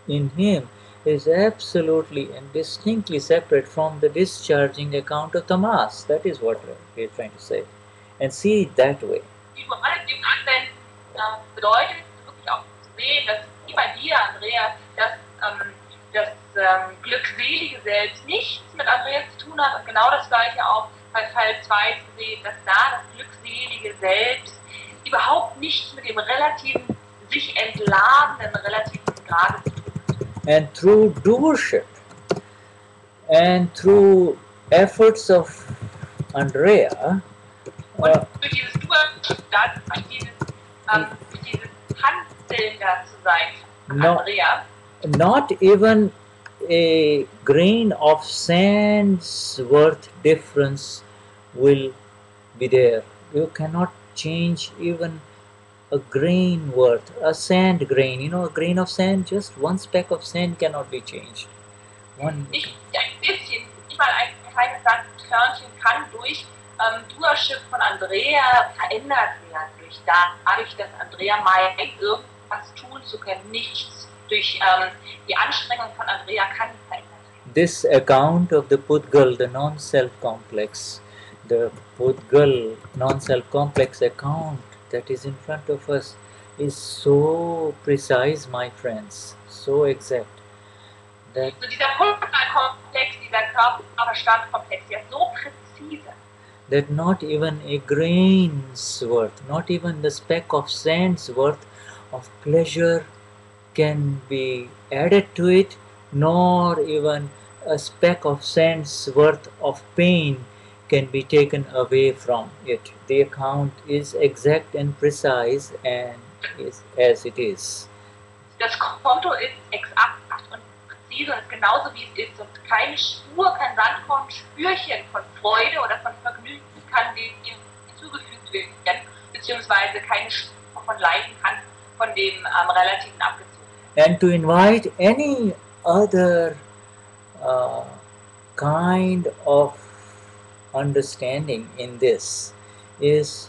in him, is absolutely and distinctly separate from the discharging account of tamas. That is what we are trying to say. And see it that way. Die duale Vision anwenden bedeutet wirklich auch zu sehen, dass wie bei dir, Andrea, das glückselige Selbst nichts mit Andrea zu tun hat, und genau das gleiche auch bei Fall 2 zu sehen, dass da das glückselige Selbst überhaupt nichts mit dem relativen, sich entladenen relativen Grade zu tun hat. And through doership and through efforts of Andrea, und durch dieses Doership, durch dieses Handeln da zu sein, Andrea, not even a grain of sand's worth difference will be there. You cannot change even a grain worth, a sand grain, a grain of sand, just one speck of sand cannot be changed. Nicht ein bisschen, nicht mal ein kleines Sandkörnchen kann durch Doership von Andrea verändert werden, dadurch, dass Andrea meint, irgendwas tun zu können. Nichts durch die Anstrengung von Andrea kann verändert werden. This account of the Pudgal, the non-self complex, the Pudgal non-self complex account that is in front of us is so precise, my friends, so exact. That so dieser Pudgal-Komplex, dieser Körper-Verstand-Komplex, der ist so präzise. That not even a grain's worth, not even the speck of sand's worth of pleasure can be added to it, nor even a speck of sand's worth of pain can be taken away from it. The account is exact and precise and is as it is. Das Konto ist exakt und präzise und ist genauso wie es ist und keine Spur, kein Sandkorn, Spürchen von Freude oder von Vergnügen kann dem hinzugefügt werden, beziehungsweise keine Spur von Leiden kann von dem Relativen abgezogen werden. And to invite any other kind of understanding in this is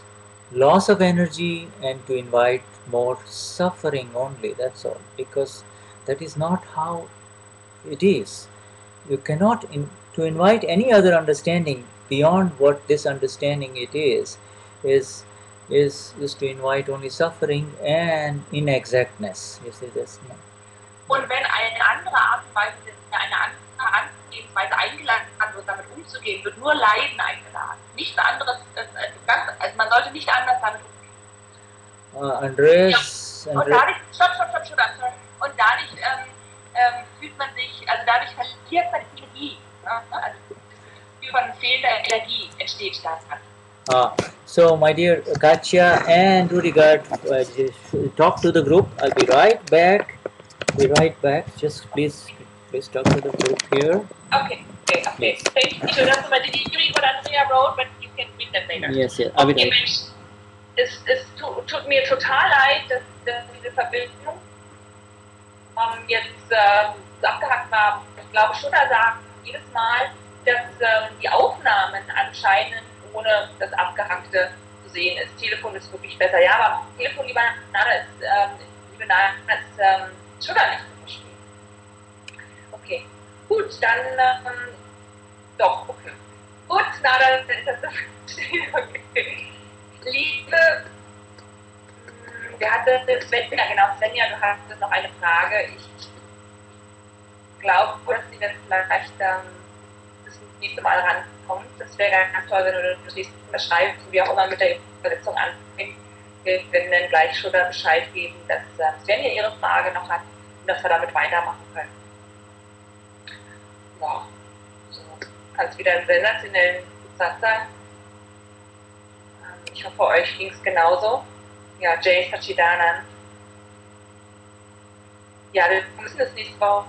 loss of energy, and to invite more suffering only, that's all, because that is not how it is. You cannot to invite any other understanding beyond what this understanding it is to invite only suffering and inexactness. You see, that's not. Und wenn eine andere Art und Weise, eine andere Herangehensweise eingeladen wird, damit umzugehen, wird nur Leiden eingeladen. Nichts anderes, also man sollte nicht anders damit umgehen. Andreas, ja. Und dadurch, stopp, und dadurch fühlt man sich, also dadurch verliert man Energie. Also von fehlender Energie entsteht das. So my dear Katja and Rudiger, talk to the group. I'll be right back. Just please talk to the group here. Okay. Thank you. That's what Andrea wrote, but you can read that later. Yes. I'll be right. Es tut mir total leid, dass diese Verbindung jetzt abgehackt war. Ich glaube, Shuddha sagt jedes Mal, dass die Aufnahmen anscheinend ohne das Abgehackte zu sehen ist. Telefon ist wirklich besser. Ja, aber Telefon, liebe Nana, ist Shuddha nicht zu verstehen. Okay, gut, dann doch, okay. Gut, na, dann ist das so. Okay. Liebe, wer hatte Svenja, genau, Svenja, du hattest noch eine Frage. Ich glaube, dass sie dann vielleicht das nächste Mal rankommt. Das wäre ganz toll, wenn du das nächste Mal schreibst, wie auch immer mit der Übersetzung anfängt. Wir werden dann gleich schon Bescheid geben, dass Svenja ihre Frage noch hat und dass wir damit weitermachen können. Ja, so, kannst wieder einen sensationellen Satsang. Ich hoffe, euch ging es genauso. Ja, Jay Sachidanan. Ja, wir müssen das nächste Woche